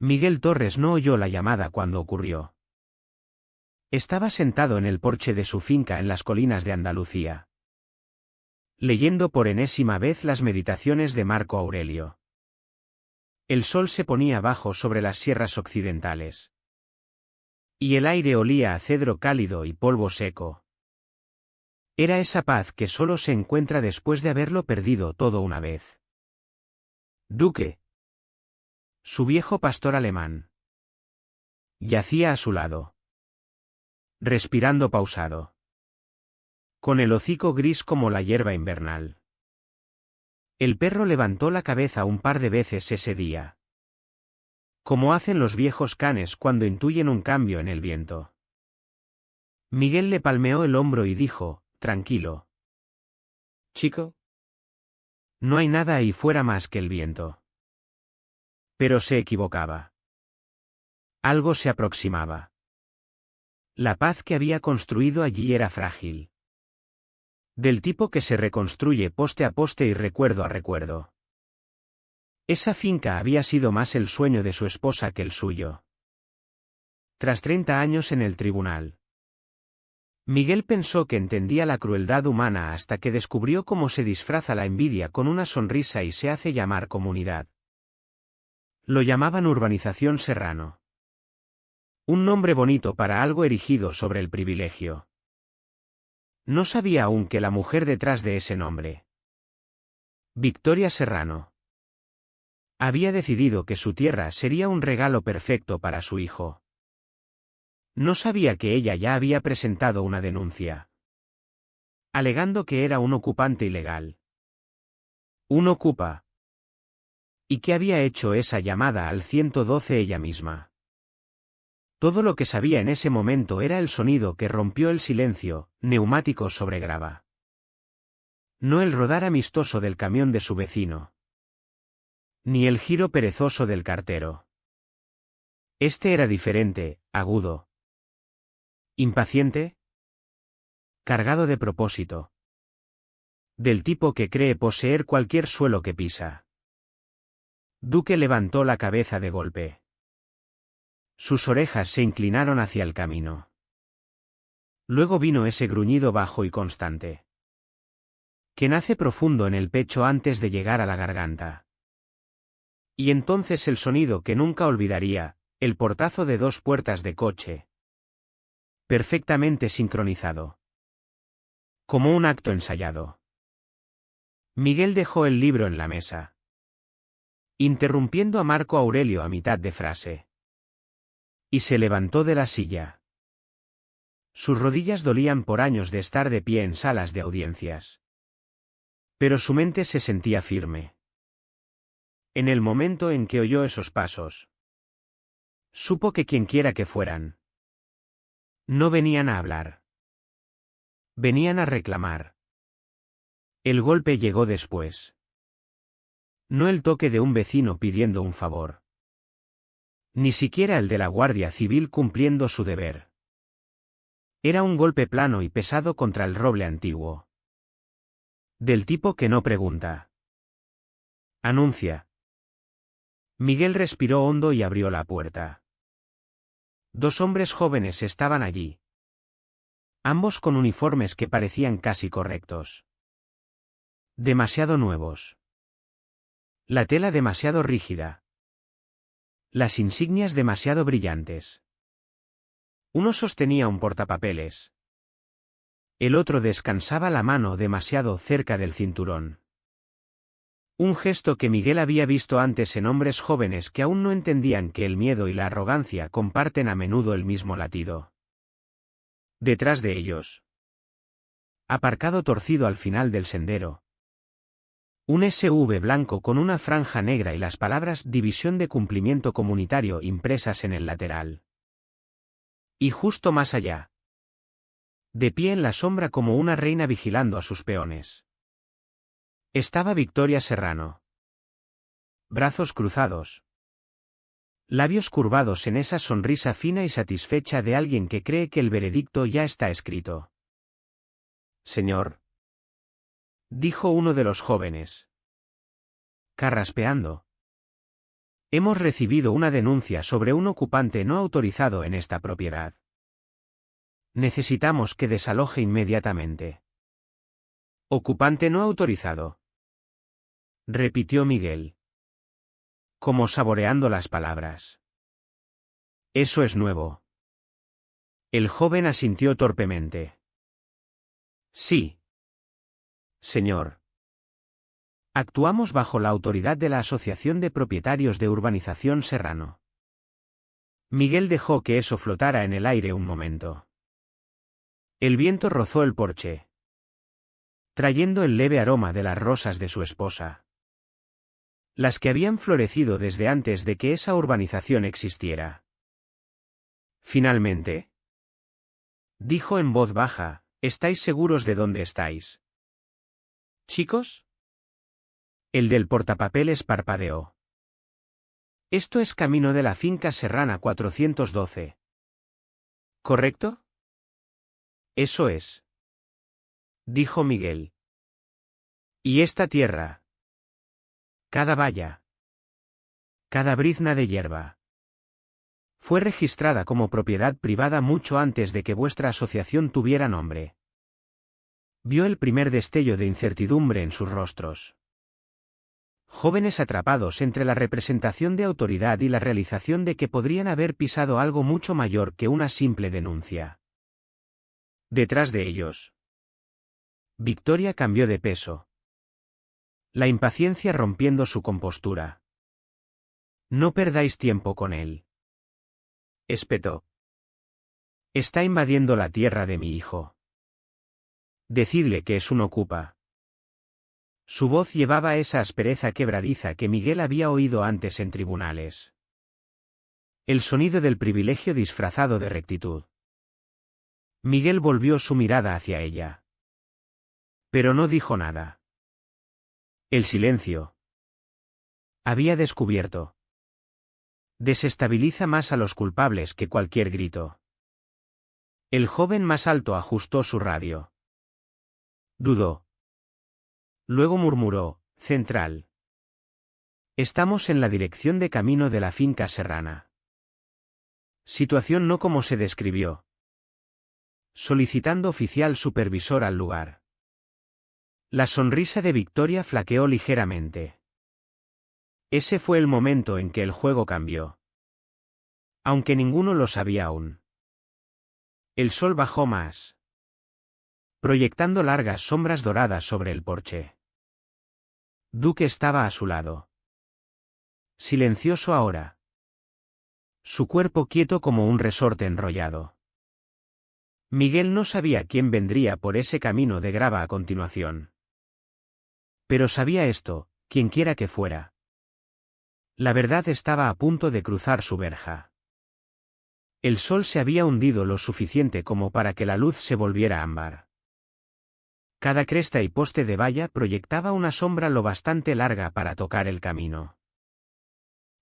Miguel Torres no oyó la llamada cuando ocurrió. Estaba sentado en el porche de su finca en las colinas de Andalucía, leyendo por enésima vez las meditaciones de Marco Aurelio. El sol se ponía bajo sobre las sierras occidentales, y el aire olía a cedro cálido y polvo seco. Era esa paz que solo se encuentra después de haberlo perdido todo una vez. Duque, su viejo pastor alemán, yacía a su lado, respirando pausado, con el hocico gris como la hierba invernal. El perro levantó la cabeza un par de veces ese día, como hacen los viejos canes cuando intuyen un cambio en el viento. Miguel le palmeó el hombro y dijo, tranquilo. Chico, no hay nada ahí fuera más que el viento. Pero se equivocaba. Algo se aproximaba. La paz que había construido allí era frágil. Del tipo que se reconstruye poste a poste y recuerdo a recuerdo. Esa finca había sido más el sueño de su esposa que el suyo. Tras 30 años en el tribunal, Miguel pensó que entendía la crueldad humana hasta que descubrió cómo se disfraza la envidia con una sonrisa y se hace llamar comunidad. Lo llamaban Urbanización Serrano. Un nombre bonito para algo erigido sobre el privilegio. No sabía aún que la mujer detrás de ese nombre, Victoria Serrano, había decidido que su tierra sería un regalo perfecto para su hijo. No sabía que ella ya había presentado una denuncia, alegando que era un ocupante ilegal. Un ocupa. ¿Y qué había hecho esa llamada al 112 ella misma? Todo lo que sabía en ese momento era el sonido que rompió el silencio, neumáticos sobre grava. No el rodar amistoso del camión de su vecino, ni el giro perezoso del cartero. Este era diferente, agudo. Impaciente, cargado de propósito. Del tipo que cree poseer cualquier suelo que pisa. Duque levantó la cabeza de golpe. Sus orejas se inclinaron hacia el camino. Luego vino ese gruñido bajo y constante, que nace profundo en el pecho antes de llegar a la garganta. Y entonces el sonido que nunca olvidaría, el portazo de 2 puertas de coche. Perfectamente sincronizado. Como un acto ensayado. Miguel dejó el libro en la mesa, interrumpiendo a Marco Aurelio a mitad de frase. Y se levantó de la silla. Sus rodillas dolían por años de estar de pie en salas de audiencias. Pero su mente se sentía firme. En el momento en que oyó esos pasos, supo que quienquiera que fueran, no venían a hablar. Venían a reclamar. El golpe llegó después. No el toque de un vecino pidiendo un favor. Ni siquiera el de la Guardia Civil cumpliendo su deber. Era un golpe plano y pesado contra el roble antiguo. Del tipo que no pregunta. Anuncia. Miguel respiró hondo y abrió la puerta. 2 hombres jóvenes estaban allí. Ambos con uniformes que parecían casi correctos. Demasiado nuevos. La tela demasiado rígida. Las insignias demasiado brillantes. Uno sostenía un portapapeles. El otro descansaba la mano demasiado cerca del cinturón. Un gesto que Miguel había visto antes en hombres jóvenes que aún no entendían que el miedo y la arrogancia comparten a menudo el mismo latido. Detrás de ellos, aparcado torcido al final del sendero, un SUV blanco con una franja negra y las palabras División de Cumplimiento Comunitario impresas en el lateral. Y justo más allá, de pie en la sombra como una reina vigilando a sus peones, estaba Victoria Serrano. Brazos cruzados. Labios curvados en esa sonrisa fina y satisfecha de alguien que cree que el veredicto ya está escrito. Señor, dijo uno de los jóvenes, carraspeando. Hemos recibido una denuncia sobre un ocupante no autorizado en esta propiedad. Necesitamos que desaloje inmediatamente. Ocupante no autorizado, repitió Miguel, como saboreando las palabras. Eso es nuevo. El joven asintió torpemente. Sí. Señor. Actuamos bajo la autoridad de la Asociación de Propietarios de Urbanización Serrano. Miguel dejó que eso flotara en el aire un momento. El viento rozó el porche, trayendo el leve aroma de las rosas de su esposa. Las que habían florecido desde antes de que esa urbanización existiera. Finalmente, dijo en voz baja, ¿estáis seguros de dónde estáis? ¿Chicos? El del portapapeles parpadeó. Esto es camino de la finca Serrana 412. ¿Correcto? Eso es, dijo Miguel. ¿Y esta tierra? Cada valla, cada brizna de hierba, fue registrada como propiedad privada mucho antes de que vuestra asociación tuviera nombre. Vio el primer destello de incertidumbre en sus rostros. Jóvenes atrapados entre la representación de autoridad y la realización de que podrían haber pisado algo mucho mayor que una simple denuncia. Detrás de ellos, Victoria cambió de peso. La impaciencia rompiendo su compostura. No perdáis tiempo con él, espetó. Está invadiendo la tierra de mi hijo. Decidle que es un ocupa. Su voz llevaba esa aspereza quebradiza que Miguel había oído antes en tribunales. El sonido del privilegio disfrazado de rectitud. Miguel volvió su mirada hacia ella. Pero no dijo nada. El silencio. Había descubierto. Desestabiliza más a los culpables que cualquier grito. El joven más alto ajustó su radio. Dudó. Luego murmuró, Central. Estamos en la dirección de camino de la finca Serrana. Situación no como se describió. Solicitando oficial supervisor al lugar. La sonrisa de Victoria flaqueó ligeramente. Ese fue el momento en que el juego cambió. Aunque ninguno lo sabía aún. El sol bajó más, proyectando largas sombras doradas sobre el porche. Duque estaba a su lado. Silencioso ahora. Su cuerpo quieto como un resorte enrollado. Miguel no sabía quién vendría por ese camino de grava a continuación. Pero sabía esto, quienquiera que fuera. La verdad estaba a punto de cruzar su verja. El sol se había hundido lo suficiente como para que la luz se volviera ámbar. Cada cresta y poste de valla proyectaba una sombra lo bastante larga para tocar el camino.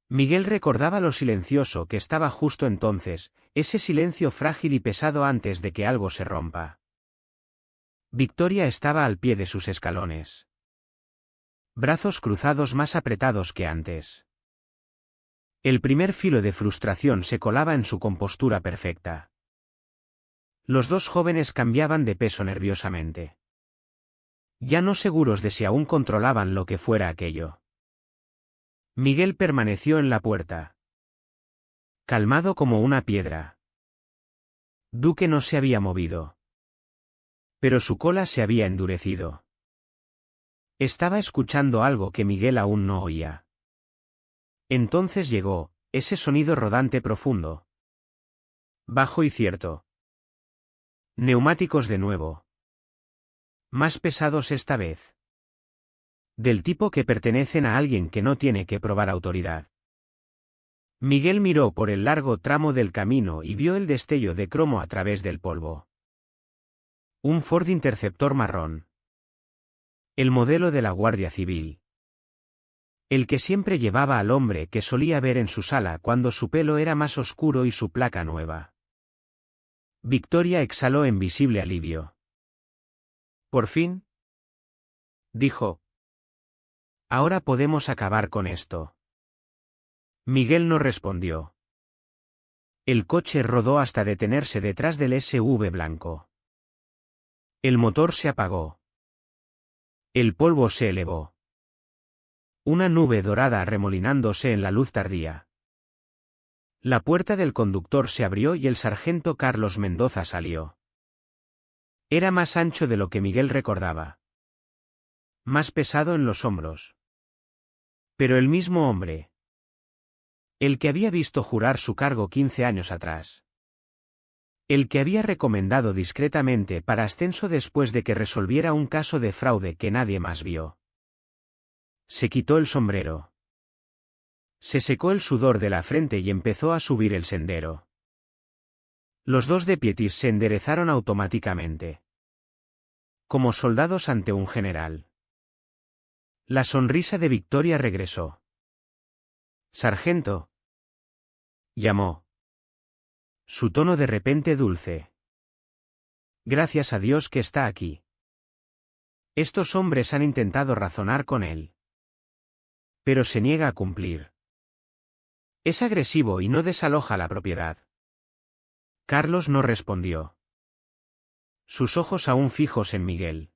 Miguel recordaba lo silencioso que estaba justo entonces, ese silencio frágil y pesado antes de que algo se rompa. Victoria estaba al pie de sus escalones. Brazos cruzados más apretados que antes. El primer filo de frustración se colaba en su compostura perfecta. Los dos jóvenes cambiaban de peso nerviosamente. Ya no seguros de si aún controlaban lo que fuera aquello. Miguel permaneció en la puerta. Calmado como una piedra. Duque no se había movido. Pero su cola se había endurecido. Estaba escuchando algo que Miguel aún no oía. Entonces llegó, ese sonido rodante profundo. Bajo y cierto. Neumáticos de nuevo. Más pesados esta vez. Del tipo que pertenecen a alguien que no tiene que probar autoridad. Miguel miró por el largo tramo del camino y vio el destello de cromo a través del polvo. Un Ford Interceptor marrón. El modelo de la Guardia Civil. El que siempre llevaba al hombre que solía ver en su sala cuando su pelo era más oscuro y su placa nueva. Victoria exhaló en visible alivio. Por fin, dijo. Ahora podemos acabar con esto. Miguel no respondió. El coche rodó hasta detenerse detrás del SUV blanco. El motor se apagó. El polvo se elevó. Una nube dorada arremolinándose en la luz tardía. La puerta del conductor se abrió y el sargento Carlos Mendoza salió. Era más ancho de lo que Miguel recordaba. Más pesado en los hombros. Pero el mismo hombre. El que había visto jurar su cargo 15 años atrás. El que había recomendado discretamente para ascenso después de que resolviera un caso de fraude que nadie más vio. Se quitó el sombrero. Se secó el sudor de la frente y empezó a subir el sendero. Los dos deputies se enderezaron automáticamente. Como soldados ante un general. La sonrisa de Victoria regresó. «Sargento», llamó. Su tono de repente dulce. «Gracias a Dios que está aquí. Estos hombres han intentado razonar con él. Pero se niega a cumplir. Es agresivo y no desaloja la propiedad». Carlos no respondió. Sus ojos aún fijos en Miguel.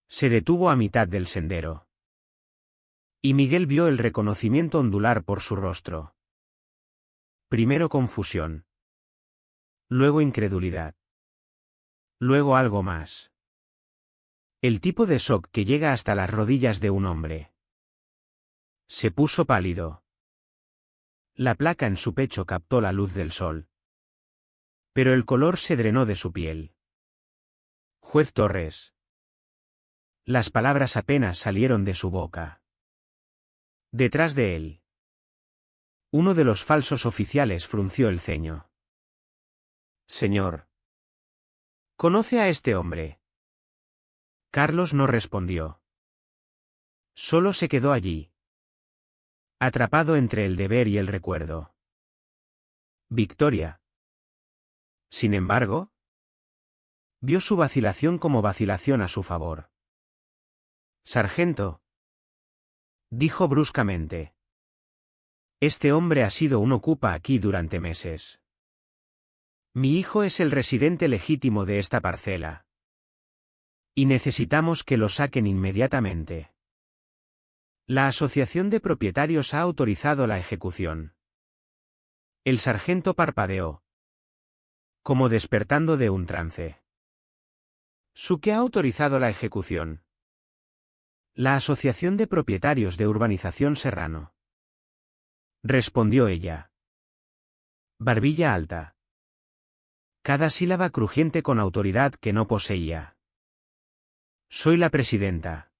Se detuvo a mitad del sendero. Y Miguel vio el reconocimiento ondular por su rostro. Primero confusión. Luego incredulidad. Luego algo más. El tipo de shock que llega hasta las rodillas de un hombre. Se puso pálido. La placa en su pecho captó la luz del sol. Pero el color se drenó de su piel. «Juez Torres». Las palabras apenas salieron de su boca. Detrás de él. Uno de los falsos oficiales frunció el ceño. «Señor. ¿Conoce a este hombre?» Carlos no respondió. Solo se quedó allí. Atrapado entre el deber y el recuerdo. Victoria. Sin embargo, vio su vacilación como vacilación a su favor. «Sargento», dijo bruscamente. «Este hombre ha sido un ocupa aquí durante meses. Mi hijo es el residente legítimo de esta parcela. Y necesitamos que lo saquen inmediatamente. La Asociación de Propietarios ha autorizado la ejecución». El sargento parpadeó. Como despertando de un trance. ¿Su qué ha autorizado la ejecución? La Asociación de Propietarios de Urbanización Serrano. Respondió ella. Barbilla alta. Cada sílaba crujiente con autoridad que no poseía. Soy la presidenta.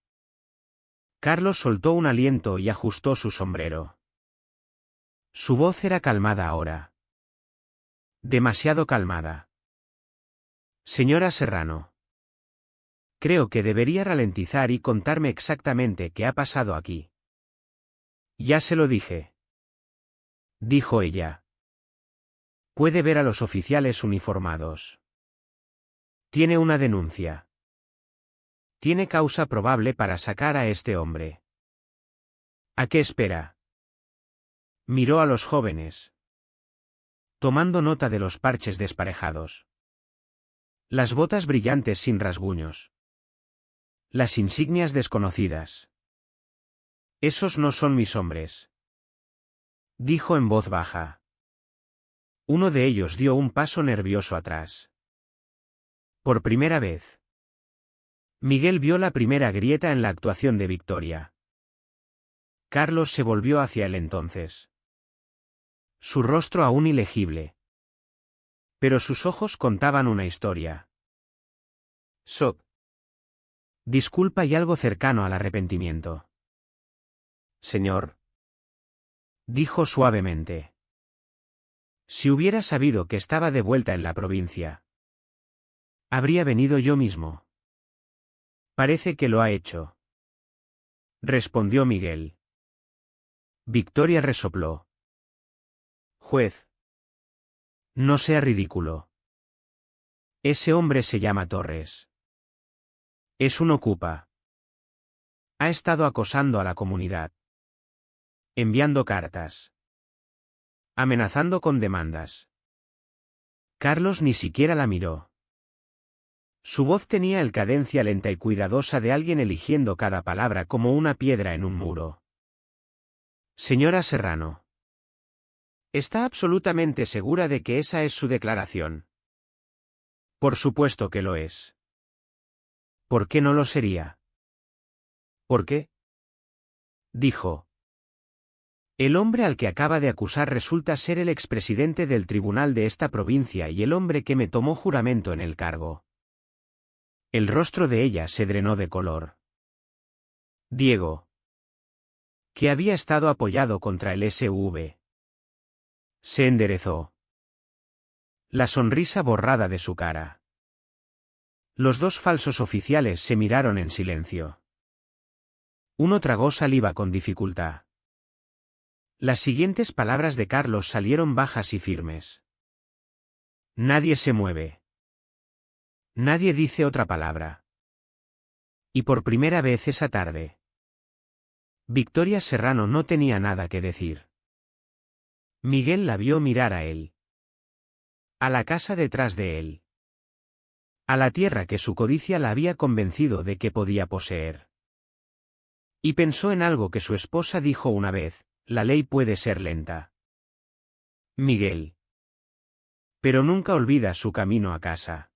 Carlos soltó un aliento y ajustó su sombrero. Su voz era calmada ahora. Demasiado calmada. Señora Serrano. Creo que debería ralentizar y contarme exactamente qué ha pasado aquí. Ya se lo dije. Dijo ella. Puede ver a los oficiales uniformados. Tiene una denuncia. Tiene causa probable para sacar a este hombre. ¿A qué espera? Miró a los jóvenes. Tomando nota de los parches desparejados. Las botas brillantes sin rasguños. Las insignias desconocidas. Esos no son mis hombres. Dijo en voz baja. Uno de ellos dio un paso nervioso atrás. Por primera vez. Miguel vio la primera grieta en la actuación de Victoria. Carlos se volvió hacia él entonces. Su rostro aún ilegible. Pero sus ojos contaban una historia. Shock. Disculpa y algo cercano al arrepentimiento. Señor. Dijo suavemente. Si hubiera sabido que estaba de vuelta en la provincia. Habría venido yo mismo. Parece que lo ha hecho. Respondió Miguel. Victoria resopló. Juez. No sea ridículo. Ese hombre se llama Torres. Es un ocupa. Ha estado acosando a la comunidad. enviando cartas, amenazando con demandas. Carlos ni siquiera la miró. Su voz tenía el cadencia lenta y cuidadosa de alguien eligiendo cada palabra como una piedra en un muro. Señora Serrano. ¿Está absolutamente segura de que esa es su declaración? Por supuesto que lo es. ¿Por qué no lo sería? ¿Por qué? Dijo. El hombre al que acaba de acusar resulta ser el expresidente del tribunal de esta provincia y el hombre que me tomó juramento en el cargo. El rostro de ella se drenó de color. Diego. Que había estado apoyado contra el SV. Se enderezó. La sonrisa borrada de su cara. Los dos falsos oficiales se miraron en silencio. Uno tragó saliva con dificultad. Las siguientes palabras de Carlos salieron bajas y firmes. Nadie se mueve. Nadie dice otra palabra. Y por primera vez esa tarde, Victoria Serrano no tenía nada que decir. Miguel la vio mirar a él. A la casa detrás de él. A la tierra que su codicia la había convencido de que podía poseer. Y pensó en algo que su esposa dijo una vez: la ley puede ser lenta. Miguel. Pero nunca olvida su camino a casa.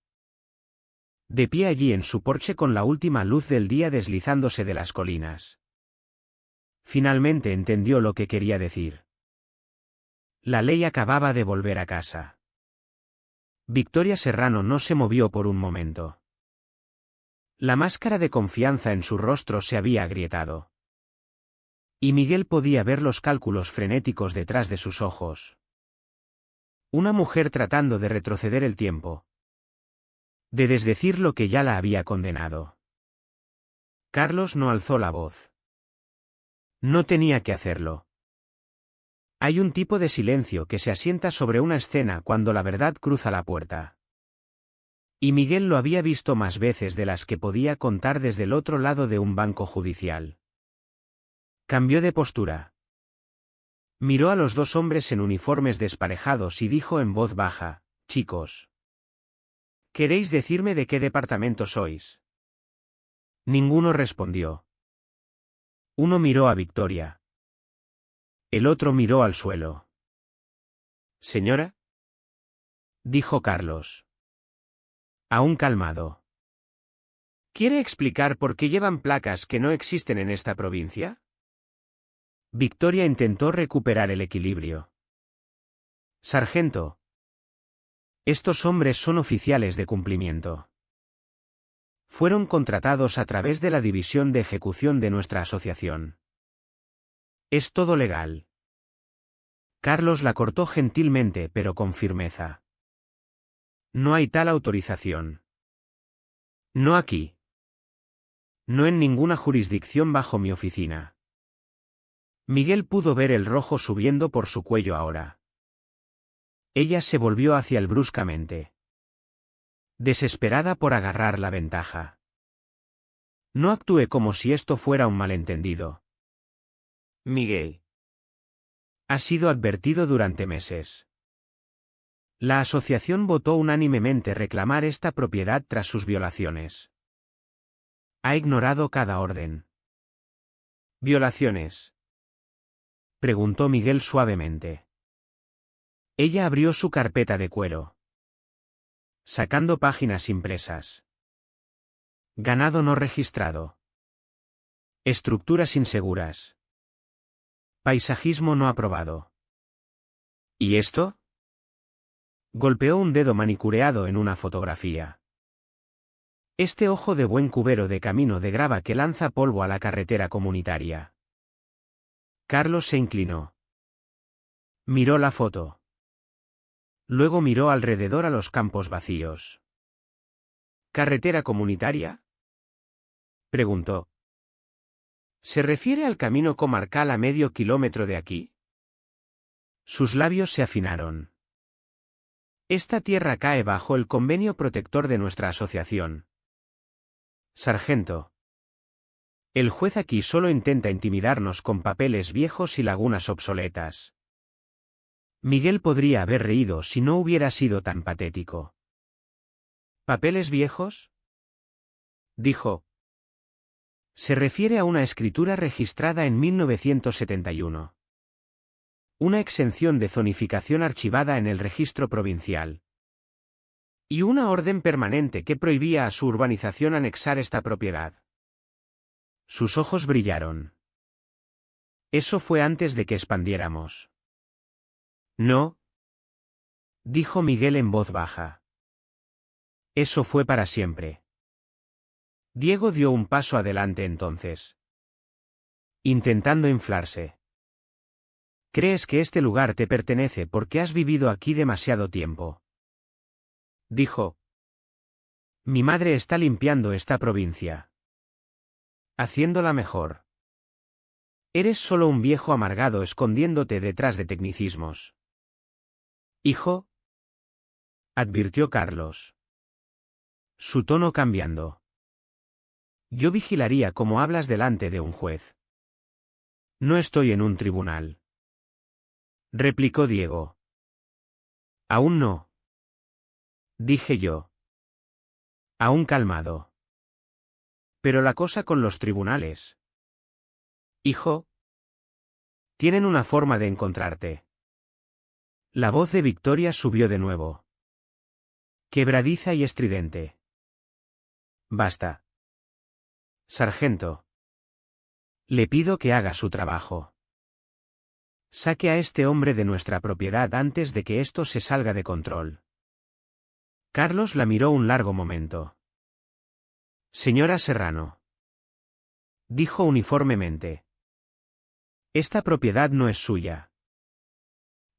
De pie allí en su porche con la última luz del día deslizándose de las colinas. Finalmente entendió lo que quería decir. La ley acababa de volver a casa. Victoria Serrano no se movió por un momento. La máscara de confianza en su rostro se había agrietado. Y Miguel podía ver los cálculos frenéticos detrás de sus ojos. Una mujer tratando de retroceder el tiempo. De desdecir lo que ya la había condenado. Carlos no alzó la voz. No tenía que hacerlo. Hay un tipo de silencio que se asienta sobre una escena cuando la verdad cruza la puerta. Y Miguel lo había visto más veces de las que podía contar desde el otro lado de un banco judicial. Cambió de postura. Miró a los dos hombres en uniformes desparejados y dijo en voz baja: chicos. ¿Queréis decirme de qué departamento sois? Ninguno respondió. Uno miró a Victoria. El otro miró al suelo. ¿Señora? Dijo Carlos. Aún calmado. ¿Quiere explicar por qué llevan placas que no existen en esta provincia? Victoria intentó recuperar el equilibrio. Sargento. Estos hombres son oficiales de cumplimiento. Fueron contratados a través de la división de ejecución de nuestra asociación. Es todo legal. Carlos la cortó gentilmente pero con firmeza. No hay tal autorización. No aquí. No en ninguna jurisdicción bajo mi oficina. Miguel pudo ver el rojo subiendo por su cuello ahora. Ella se volvió hacia él bruscamente. Desesperada por agarrar la ventaja. No actúe como si esto fuera un malentendido. Miguel. Ha sido advertido durante meses. La asociación votó unánimemente reclamar esta propiedad tras sus violaciones. Ha ignorado cada orden. ¿Violaciones? Preguntó Miguel suavemente. Ella abrió su carpeta de cuero. Sacando páginas impresas. Ganado no registrado. Estructuras inseguras. Paisajismo no aprobado. ¿Y esto? Golpeó un dedo manicureado en una fotografía. Este ojo de buen cubero de camino de grava que lanza polvo a la carretera comunitaria. Carlos se inclinó. Miró la foto. Luego miró alrededor a los campos vacíos. ¿Carretera comunitaria? Preguntó. ¿Se refiere al camino comarcal a medio kilómetro de aquí? Sus labios se afinaron. Esta tierra cae bajo el convenio protector de nuestra asociación. Sargento. El juez aquí solo intenta intimidarnos con papeles viejos y lagunas obsoletas. Miguel podría haber reído si no hubiera sido tan patético. ¿Papeles viejos?, dijo. Se refiere a una escritura registrada en 1971. Una exención de zonificación archivada en el registro provincial. Y una orden permanente que prohibía a su urbanización anexar esta propiedad. Sus ojos brillaron. Eso fue antes de que expandiéramos. No, dijo Miguel en voz baja. Eso fue para siempre. Diego dio un paso adelante entonces, intentando inflarse. ¿Crees que este lugar te pertenece porque has vivido aquí demasiado tiempo?, dijo. Mi madre está limpiando esta provincia, haciéndola mejor. Eres solo un viejo amargado escondiéndote detrás de tecnicismos. Hijo, advirtió Carlos, su tono cambiando. Yo vigilaría cómo hablas delante de un juez. No estoy en un tribunal, replicó Diego. Aún no, dije yo. Aún calmado. Pero la cosa con los tribunales. Hijo, tienen una forma de encontrarte. La voz de Victoria subió de nuevo, quebradiza y estridente. Basta. Sargento. Le pido que haga su trabajo. Saque a este hombre de nuestra propiedad antes de que esto se salga de control. Carlos la miró un largo momento. Señora Serrano, dijo uniformemente. Esta propiedad no es suya.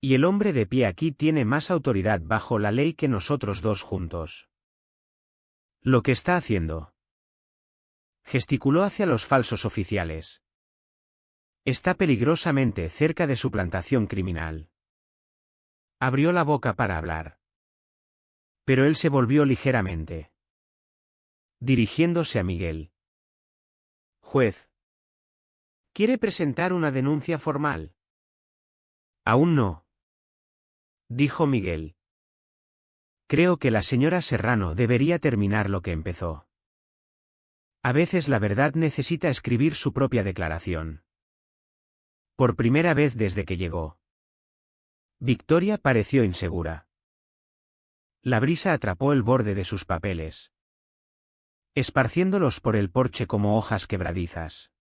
Y el hombre de pie aquí tiene más autoridad bajo la ley que nosotros dos juntos. Lo que está haciendo. Gesticuló hacia los falsos oficiales. Está peligrosamente cerca de su plantación criminal. Abrió la boca para hablar. Pero él se volvió ligeramente, dirigiéndose a Miguel. Juez. ¿Quiere presentar una denuncia formal? Aún no, dijo Miguel. Creo que la señora Serrano debería terminar lo que empezó. A veces la verdad necesita escribir su propia declaración. Por primera vez desde que llegó. Victoria pareció insegura. La brisa atrapó el borde de sus papeles, esparciéndolos por el porche como hojas quebradizas.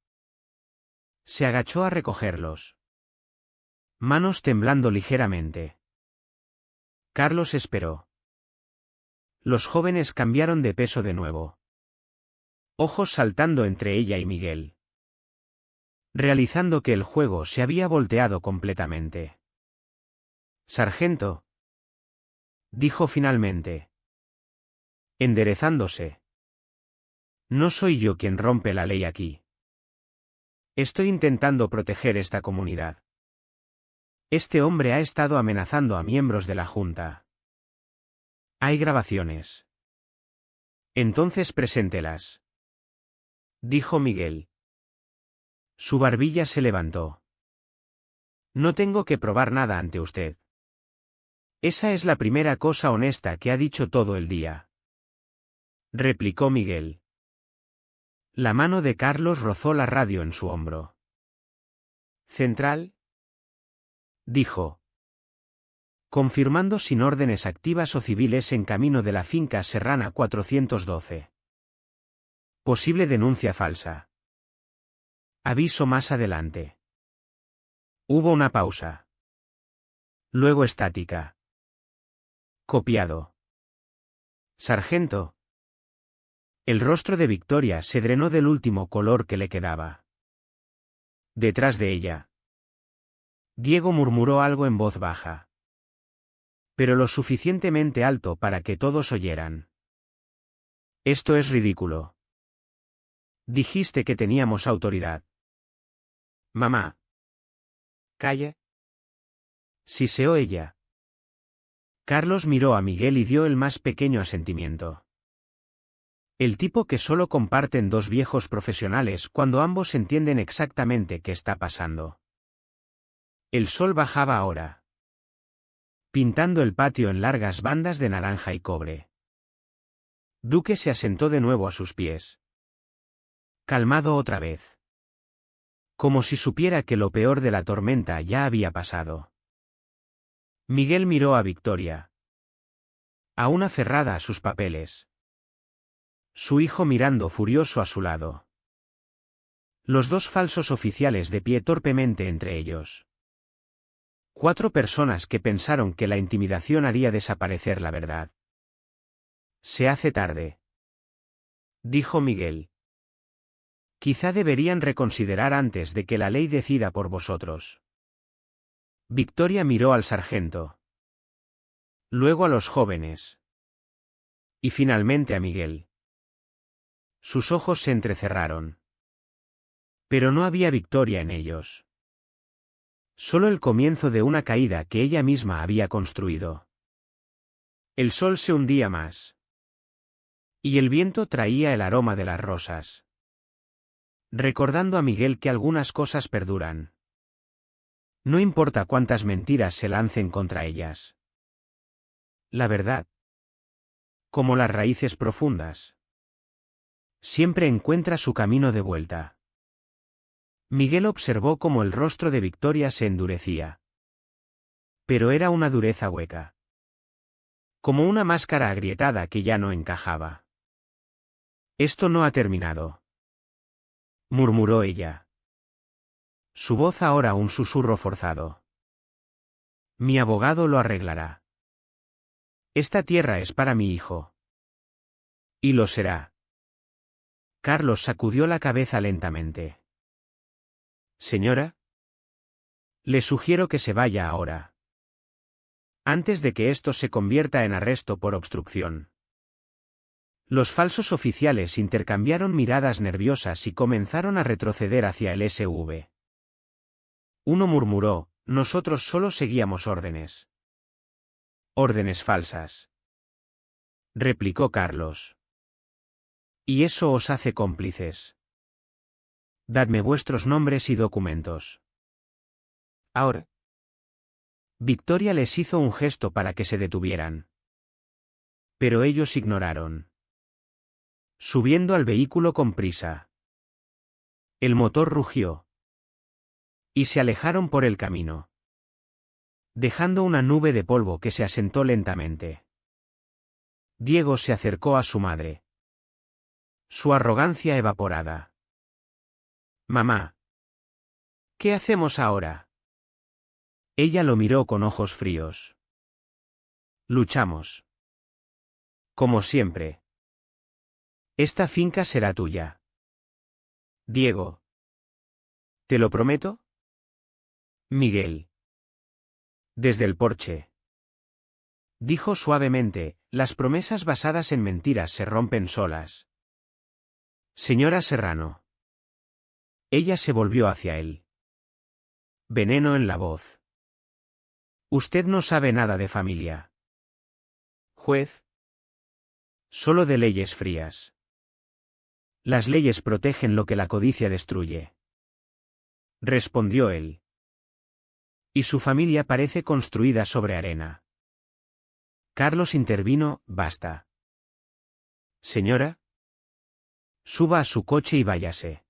Se agachó a recogerlos, manos temblando ligeramente. Carlos esperó. Los jóvenes cambiaron de peso de nuevo, ojos saltando entre ella y Miguel, realizando que el juego se había volteado completamente. Sargento, dijo finalmente, enderezándose. No soy yo quien rompe la ley aquí. Estoy intentando proteger esta comunidad. Este hombre ha estado amenazando a miembros de la Junta. Hay grabaciones. Entonces preséntelas, dijo Miguel. Su barbilla se levantó. No tengo que probar nada ante usted. Esa es la primera cosa honesta que ha dicho todo el día, replicó Miguel. La mano de Carlos rozó la radio en su hombro. ¿Central?, dijo, confirmando sin órdenes activas o civiles en camino de la finca Serrana 412. Posible denuncia falsa. Aviso más adelante. Hubo una pausa. Luego estática. Copiado. Sargento. El rostro de Victoria se drenó del último color que le quedaba. Detrás de ella, Diego murmuró algo en voz baja, pero lo suficientemente alto para que todos oyeran. Esto es ridículo. Dijiste que teníamos autoridad. Mamá. Calla. Siseó ella. Carlos miró a Miguel y dio el más pequeño asentimiento. El tipo que solo comparten dos viejos profesionales cuando ambos entienden exactamente qué está pasando. El sol bajaba ahora, pintando el patio en largas bandas de naranja y cobre. Duque se asentó de nuevo a sus pies. Calmado otra vez. Como si supiera que lo peor de la tormenta ya había pasado. Miguel miró a Victoria, aún aferrada a sus papeles. Su hijo mirando furioso a su lado. Los dos falsos oficiales de pie torpemente entre ellos. 4 personas que pensaron que la intimidación haría desaparecer la verdad. Se hace tarde, dijo Miguel. Quizá deberían reconsiderar antes de que la ley decida por vosotros. Victoria miró al sargento. Luego a los jóvenes. Y finalmente a Miguel. Sus ojos se entrecerraron. Pero no había victoria en ellos. Solo el comienzo de una caída que ella misma había construido. El sol se hundía más. Y el viento traía el aroma de las rosas. Recordando a Miguel que algunas cosas perduran. No importa cuántas mentiras se lancen contra ellas. La verdad, como las raíces profundas, siempre encuentra su camino de vuelta. Miguel observó cómo el rostro de Victoria se endurecía. Pero era una dureza hueca. Como una máscara agrietada que ya no encajaba. Esto no ha terminado, murmuró ella. Su voz ahora un susurro forzado. Mi abogado lo arreglará. Esta tierra es para mi hijo. Y lo será. Carlos sacudió la cabeza lentamente. Señora, le sugiero que se vaya ahora. Antes de que esto se convierta en arresto por obstrucción. Los falsos oficiales intercambiaron miradas nerviosas y comenzaron a retroceder hacia el SV. Uno murmuró, nosotros solo seguíamos órdenes. Órdenes falsas, replicó Carlos. Y eso os hace cómplices. Dadme vuestros nombres y documentos. Ahora. Victoria les hizo un gesto para que se detuvieran. Pero ellos ignoraron. Subiendo al vehículo con prisa. El motor rugió. Y se alejaron por el camino. Dejando una nube de polvo que se asentó lentamente. Diego se acercó a su madre. Su arrogancia evaporada. Mamá. ¿Qué hacemos ahora? Ella lo miró con ojos fríos. Luchamos. Como siempre. Esta finca será tuya. Diego. ¿Te lo prometo? Miguel. Desde el porche. Dijo suavemente, las promesas basadas en mentiras se rompen solas. Señora Serrano. Ella se volvió hacia él. Veneno en la voz. Usted no sabe nada de familia. Juez. Solo de leyes frías. Las leyes protegen lo que la codicia destruye. Respondió él. Y su familia parece construida sobre arena. Carlos intervino, basta. Señora. Suba a su coche y váyase.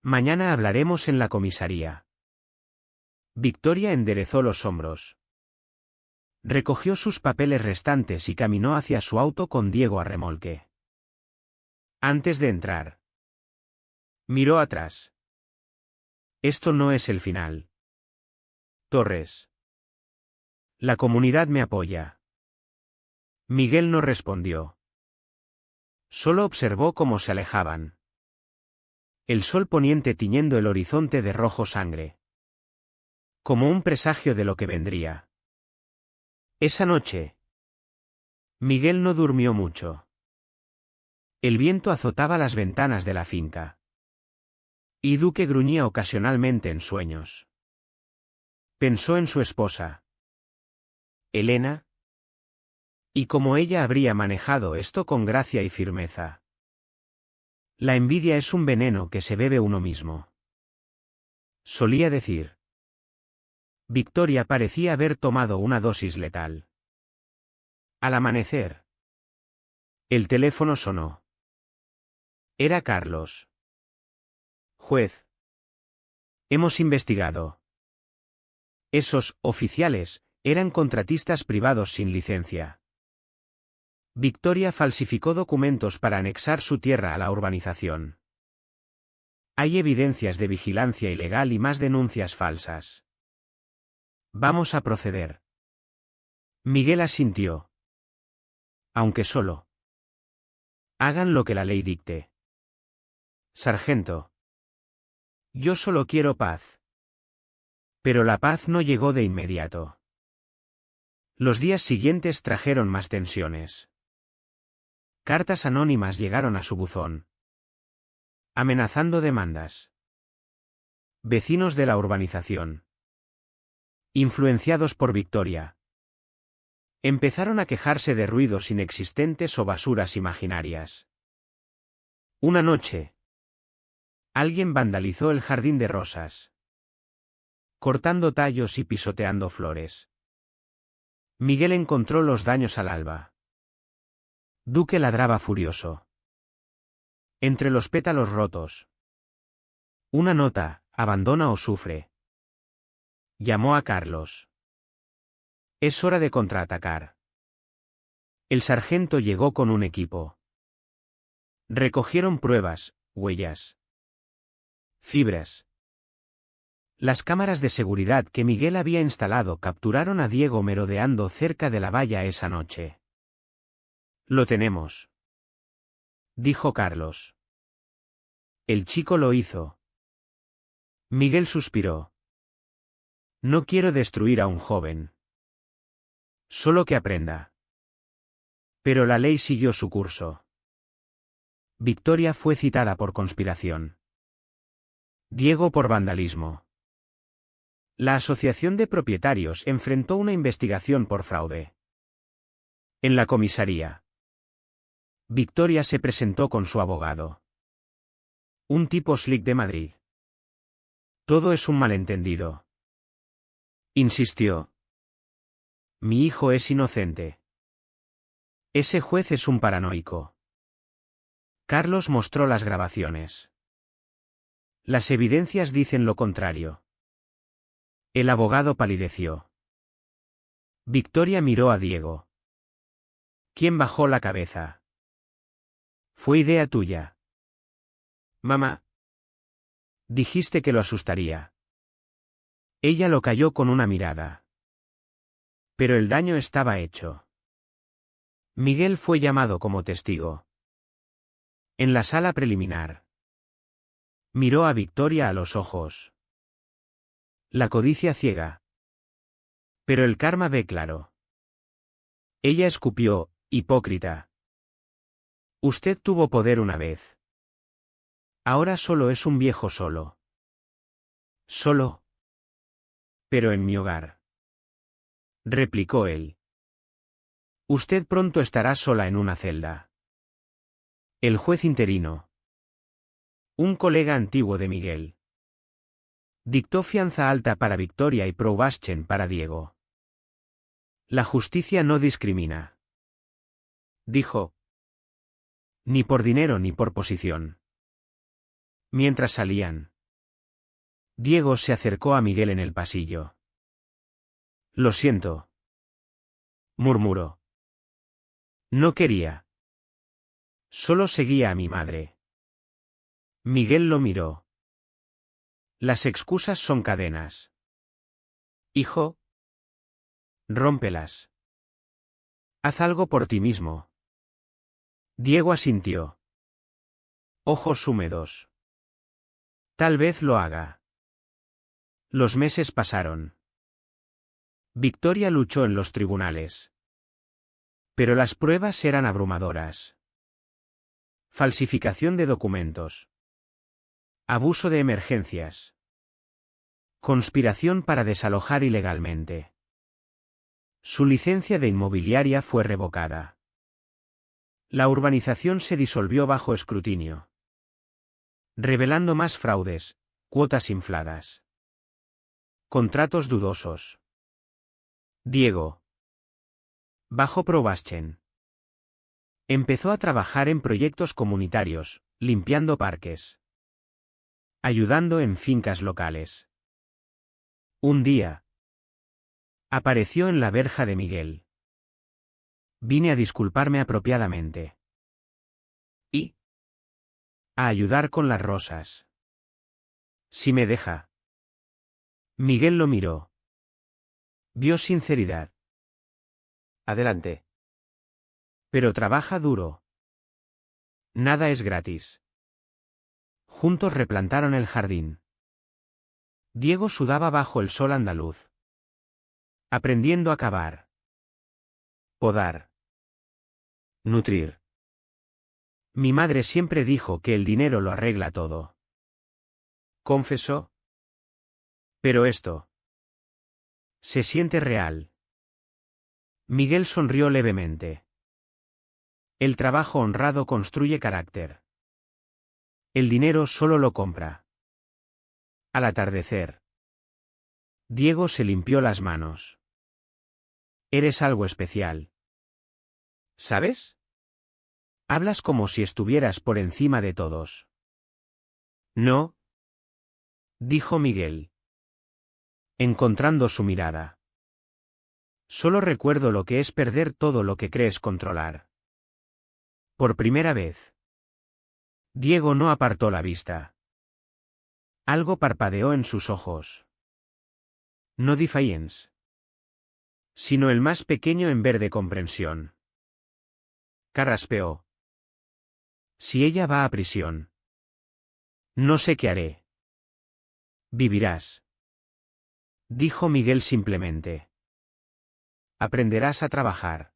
Mañana hablaremos en la comisaría. Victoria enderezó los hombros. Recogió sus papeles restantes y caminó hacia su auto con Diego a remolque. Antes de entrar, miró atrás. Esto no es el final. Torres. La comunidad me apoya. Miguel no respondió. Solo observó cómo se alejaban. El sol poniente tiñendo el horizonte de rojo sangre. Como un presagio de lo que vendría. Esa noche, Miguel no durmió mucho. El viento azotaba las ventanas de la finca. Y Duque gruñía ocasionalmente en sueños. Pensó en su esposa. Elena. Y cómo ella habría manejado esto con gracia y firmeza. La envidia es un veneno que se bebe uno mismo. Solía decir. Victoria parecía haber tomado una dosis letal. Al amanecer. El teléfono sonó. Era Carlos. Juez. Hemos investigado. Esos oficiales eran contratistas privados sin licencia. Victoria falsificó documentos para anexar su tierra a la urbanización. Hay evidencias de vigilancia ilegal y más denuncias falsas. Vamos a proceder. Miguel asintió. Aunque solo. Hagan lo que la ley dicte. Sargento. Yo solo quiero paz. Pero la paz no llegó de inmediato. Los días siguientes trajeron más tensiones. Cartas anónimas llegaron a su buzón. Amenazando demandas. Vecinos de la urbanización. Influenciados por Victoria. Empezaron a quejarse de ruidos inexistentes o basuras imaginarias. Una noche. Alguien vandalizó el jardín de rosas. Cortando tallos y pisoteando flores. Miguel encontró los daños al alba. Duque ladraba furioso. Entre los pétalos rotos. Una nota, abandona o sufre. Llamó a Carlos. Es hora de contraatacar. El sargento llegó con un equipo. Recogieron pruebas, huellas. Fibras. Las cámaras de seguridad que Miguel había instalado capturaron a Diego merodeando cerca de la valla esa noche. Lo tenemos. Dijo Carlos. El chico lo hizo. Miguel suspiró. No quiero destruir a un joven. Solo que aprenda. Pero la ley siguió su curso. Victoria fue citada por conspiración. Diego por vandalismo. La asociación de propietarios enfrentó una investigación por fraude. En la comisaría. Victoria se presentó con su abogado. Un tipo slick de Madrid. Todo es un malentendido. Insistió. Mi hijo es inocente. Ese juez es un paranoico. Carlos mostró las grabaciones. Las evidencias dicen lo contrario. El abogado palideció. Victoria miró a Diego. ¿Quién bajó la cabeza? Fue idea tuya. Mamá. Dijiste que lo asustaría. Ella lo calló con una mirada. Pero el daño estaba hecho. Miguel fue llamado como testigo. En la sala preliminar. Miró a Victoria a los ojos. La codicia ciega. Pero el karma ve claro. Ella escupió, hipócrita. Usted tuvo poder una vez. Ahora solo es un viejo solo. Solo. Pero en mi hogar. Replicó él. Usted pronto estará sola en una celda. El juez interino. Un colega antiguo de Miguel. Dictó fianza alta para Victoria y probaschen para Diego. La justicia no discrimina. Dijo. Ni por dinero ni por posición. Mientras salían. Diego se acercó a Miguel en el pasillo. Lo siento. Murmuró. No quería. Solo seguía a mi madre. Miguel lo miró. Las excusas son cadenas. Hijo. Rómpelas. Haz algo por ti mismo. Diego asintió. Ojos húmedos. Tal vez lo haga. Los meses pasaron. Victoria luchó en los tribunales. Pero las pruebas eran abrumadoras. Falsificación de documentos. Abuso de emergencias. Conspiración para desalojar ilegalmente. Su licencia de inmobiliaria fue revocada. La urbanización se disolvió bajo escrutinio, revelando más fraudes, cuotas infladas, contratos dudosos. Diego, bajo Probaschen, empezó a trabajar en proyectos comunitarios, limpiando parques, ayudando en fincas locales. Un día, apareció en la verja de Miguel. Vine a disculparme apropiadamente. Y a ayudar con las rosas. Si me deja. Miguel lo miró. Vio sinceridad. Adelante. Pero trabaja duro. Nada es gratis. Juntos replantaron el jardín. Diego sudaba bajo el sol andaluz, aprendiendo a cavar, podar, nutrir. Mi madre siempre dijo que el dinero lo arregla todo, confesó. Pero esto se siente real. Miguel sonrió levemente. El trabajo honrado construye carácter. El dinero solo lo compra. Al atardecer, Diego se limpió las manos. Eres algo especial. ¿Sabes? Hablas como si estuvieras por encima de todos. No, dijo Miguel, encontrando su mirada. Solo recuerdo lo que es perder todo lo que crees controlar. Por primera vez. Diego no apartó la vista. Algo parpadeó en sus ojos. No defiance, sino el más pequeño en verde comprensión. Carraspeó. Si ella va a prisión, no sé qué haré. Vivirás, dijo Miguel simplemente. Aprenderás a trabajar.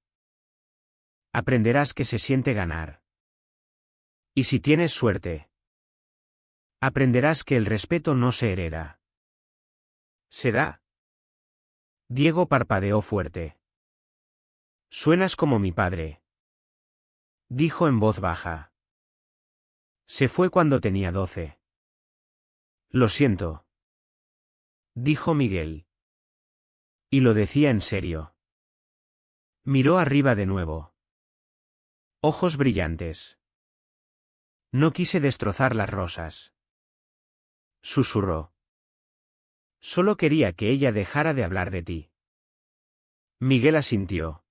Aprenderás que se siente ganar. Y si tienes suerte, aprenderás que el respeto no se hereda. Se da. Diego parpadeó fuerte. Suenas como mi padre, dijo en voz baja. Se fue cuando tenía 12. Lo siento, dijo Miguel. Y lo decía en serio. Miró arriba de nuevo. Ojos brillantes. No quise destrozar las rosas. Susurró. Solo quería que ella dejara de hablar de ti. Miguel asintió.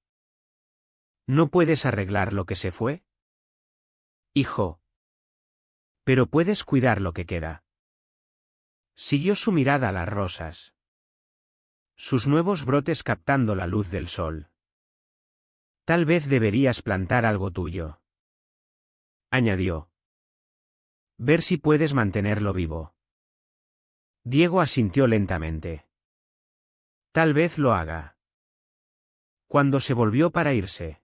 ¿No puedes arreglar lo que se fue? Hijo. Pero puedes cuidar lo que queda. Siguió su mirada a las rosas. Sus nuevos brotes captando la luz del sol. Tal vez deberías plantar algo tuyo, añadió. Ver si puedes mantenerlo vivo. Diego asintió lentamente. Tal vez lo haga. Cuando se volvió para irse,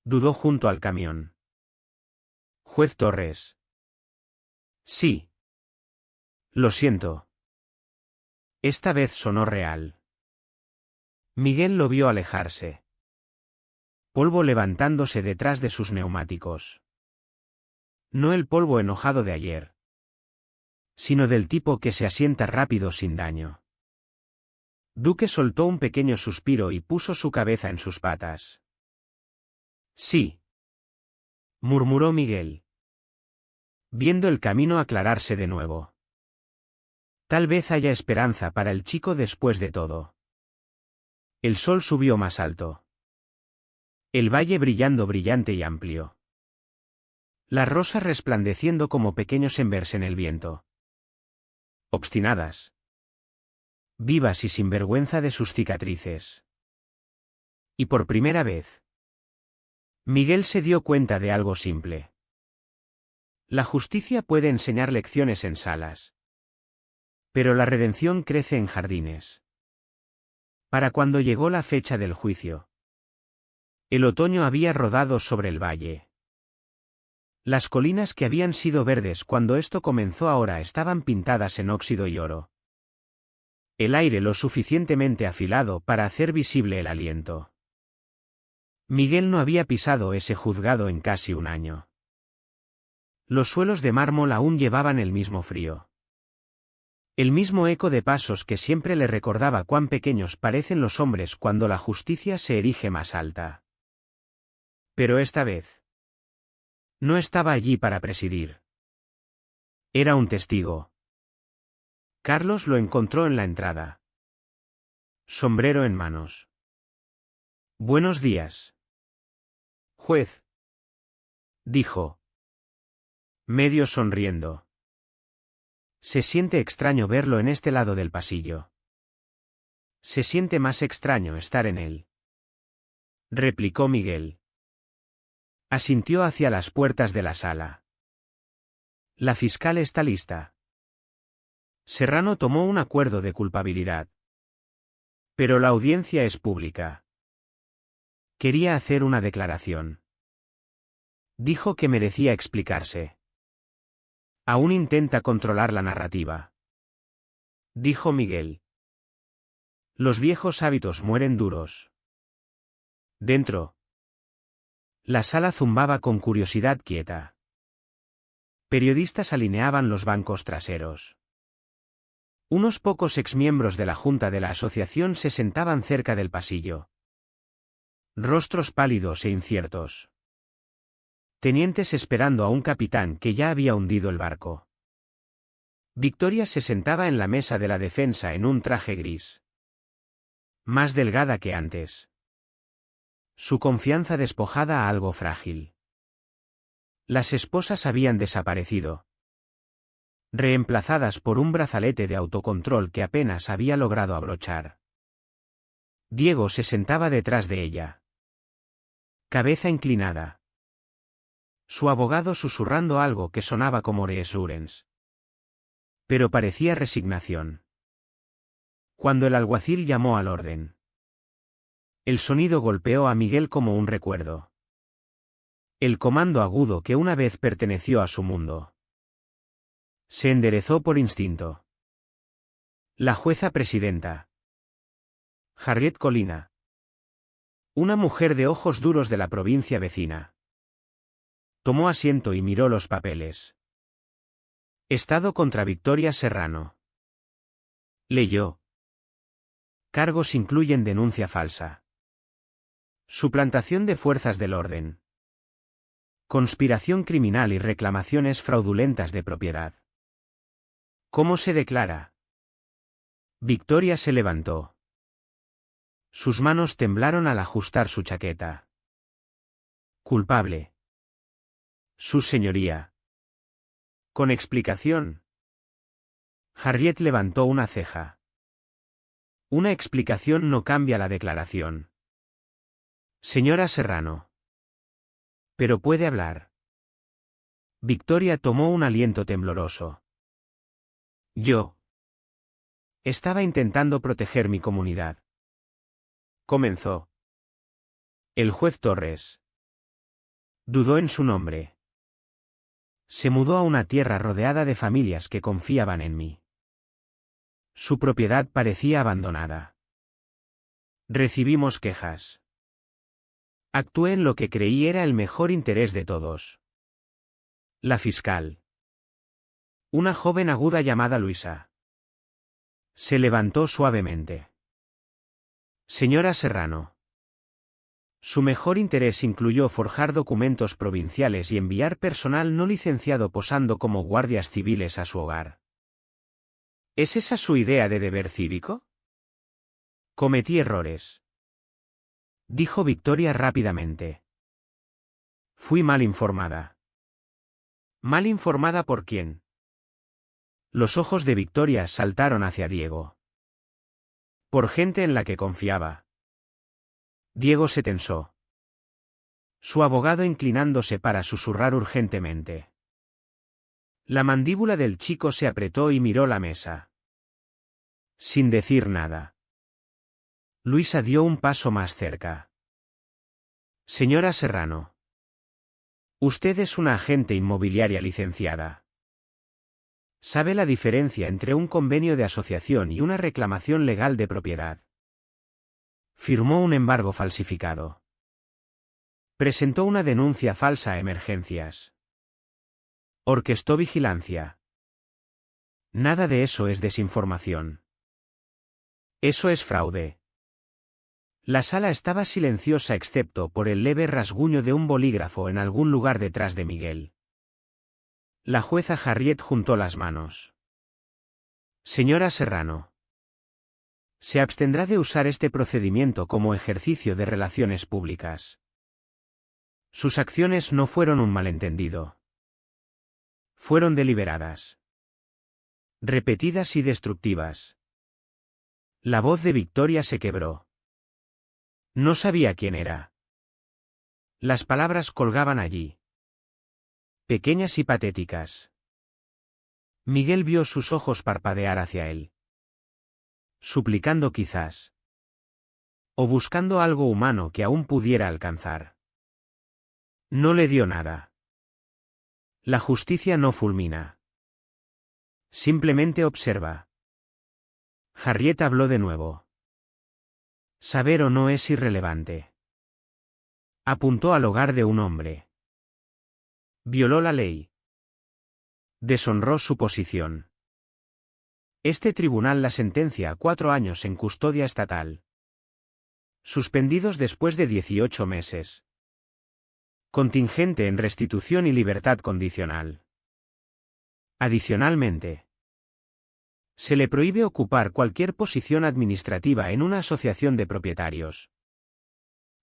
dudó junto al camión. Juez Torres. Sí. Lo siento. Esta vez sonó real. Miguel lo vio alejarse. Polvo levantándose detrás de sus neumáticos. No el polvo enojado de ayer, sino del tipo que se asienta rápido sin daño. Duque soltó un pequeño suspiro y puso su cabeza en sus patas. Sí, murmuró Miguel, viendo el camino aclararse de nuevo. Tal vez haya esperanza para el chico después de todo. El sol subió más alto. El valle brillando brillante y amplio. Las rosas resplandeciendo como pequeños embers en el viento. Obstinadas. Vivas y sin vergüenza de sus cicatrices. Y por primera vez, Miguel se dio cuenta de algo simple. La justicia puede enseñar lecciones en salas. Pero la redención crece en jardines. Para cuando llegó la fecha del juicio, el otoño había rodado sobre el valle. Las colinas que habían sido verdes cuando esto comenzó ahora estaban pintadas en óxido y oro. el aire lo suficientemente afilado para hacer visible el aliento. Miguel no había pisado ese juzgado en casi un año. Los suelos de mármol aún llevaban el mismo frío. El mismo eco de pasos que siempre le recordaba cuán pequeños parecen los hombres cuando la justicia se erige más alta. Pero esta vez no estaba allí para presidir. Era un testigo. Carlos lo encontró en la entrada. Sombrero en manos. Buenos días. Juez. Dijo. Medio sonriendo. Se siente extraño verlo en este lado del pasillo. Se siente más extraño estar en él. Replicó Miguel. Asintió hacia las puertas de la sala. La fiscal está lista. Serrano tomó un acuerdo de culpabilidad. Pero la audiencia es pública. Quería hacer una declaración. Dijo que merecía explicarse. Aún intenta controlar la narrativa. Dijo Miguel. Los viejos hábitos mueren duros. Dentro. La sala zumbaba con curiosidad quieta. Periodistas alineaban los bancos traseros. Unos pocos exmiembros de la junta de la asociación se sentaban cerca del pasillo. Rostros pálidos e inciertos. Tenientes esperando a un capitán que ya había hundido el barco. Victoria se sentaba en la mesa de la defensa en un traje gris. Más delgada que antes. Su confianza despojada a algo frágil. Las esposas habían desaparecido. Reemplazadas por un brazalete de autocontrol que apenas había logrado abrochar. Diego se sentaba detrás de ella. Cabeza inclinada. Su abogado susurrando algo que sonaba como reassurance. Pero parecía resignación. Cuando el alguacil llamó al orden. El sonido golpeó a Miguel como un recuerdo. El comando agudo que una vez perteneció a su mundo. Se enderezó por instinto. La jueza presidenta. Harriet Colina. Una mujer de ojos duros de la provincia vecina. Tomó asiento y miró los papeles. Estado contra Victoria Serrano. Leyó. Cargos incluyen denuncia falsa. Suplantación de fuerzas del orden. Conspiración criminal y reclamaciones fraudulentas de propiedad. ¿Cómo se declara? Victoria se levantó. Sus manos temblaron al ajustar su chaqueta. Culpable. Su señoría. Con explicación. Harriet levantó una ceja. Una explicación no cambia la declaración. Señora Serrano. Pero puede hablar. Victoria tomó un aliento tembloroso. Yo. Estaba intentando proteger mi comunidad. Comenzó. El juez Torres. Dudó en su nombre. Se mudó a una tierra rodeada de familias que confiaban en mí. Su propiedad parecía abandonada. Recibimos quejas. Actué en lo que creí era el mejor interés de todos. La fiscal. Una joven aguda llamada Luisa. Se levantó suavemente. Señora Serrano. Su mejor interés incluyó forjar documentos provinciales y enviar personal no licenciado posando como guardias civiles a su hogar. ¿Es esa su idea de deber cívico? Cometí errores. Dijo Victoria rápidamente. Fui mal informada. ¿Mal informada por quién? Los ojos de Victoria saltaron hacia Diego. Por gente en la que confiaba. Diego se tensó. Su abogado inclinándose para susurrar urgentemente. La mandíbula del chico se apretó y miró la mesa. Sin decir nada. Luisa dio un paso más cerca. Señora Serrano. Usted es una agente inmobiliaria licenciada. Sabe la diferencia entre un convenio de asociación y una reclamación legal de propiedad. Firmó un embargo falsificado. Presentó una denuncia falsa a emergencias. Orquestó vigilancia. Nada de eso es desinformación. Eso es fraude. La sala estaba silenciosa excepto por el leve rasguño de un bolígrafo en algún lugar detrás de Miguel. La jueza Harriet juntó las manos. Señora Serrano. Se abstendrá de usar este procedimiento como ejercicio de relaciones públicas. Sus acciones no fueron un malentendido. Fueron deliberadas. Repetidas y destructivas. La voz de Victoria se quebró. No sabía quién era. Las palabras colgaban allí. Pequeñas y patéticas. Miguel vio sus ojos parpadear hacia él. Suplicando quizás. O buscando algo humano que aún pudiera alcanzar. No le dio nada. La justicia no fulmina. Simplemente observa. Harriet habló de nuevo. Saber o no es irrelevante. Apuntó al hogar de un hombre. Violó la ley. Deshonró su posición. Este tribunal la sentencia a 4 años en custodia estatal. Suspendidos después de 18 meses. Contingente en restitución y libertad condicional. Adicionalmente, se le prohíbe ocupar cualquier posición administrativa en una asociación de propietarios,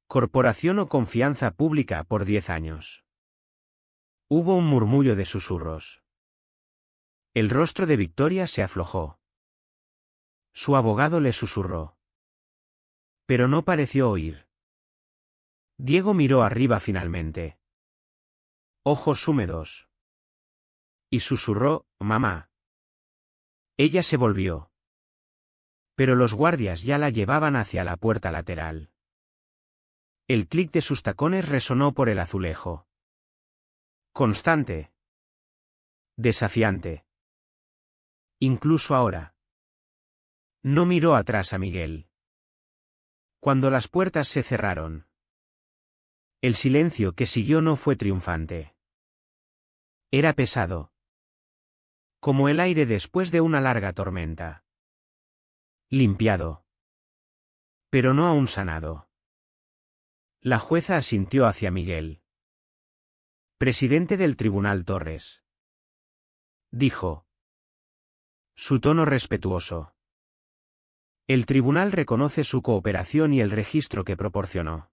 corporación o confianza pública por 10 años. Hubo un murmullo de susurros. El rostro de Victoria se aflojó. Su abogado le susurró. Pero no pareció oír. Diego miró arriba finalmente. Ojos húmedos. Y susurró, mamá. Ella se volvió. Pero los guardias ya la llevaban hacia la puerta lateral. El clic de sus tacones resonó por el azulejo. Constante. Desafiante. Incluso ahora. No miró atrás a Miguel. Cuando las puertas se cerraron. El silencio que siguió no fue triunfante. Era pesado. Como el aire después de una larga tormenta. Limpiado. Pero no aún sanado. La jueza asintió hacia Miguel. Presidente del Tribunal Torres. Dijo. Su tono respetuoso. El tribunal reconoce su cooperación y el registro que proporcionó.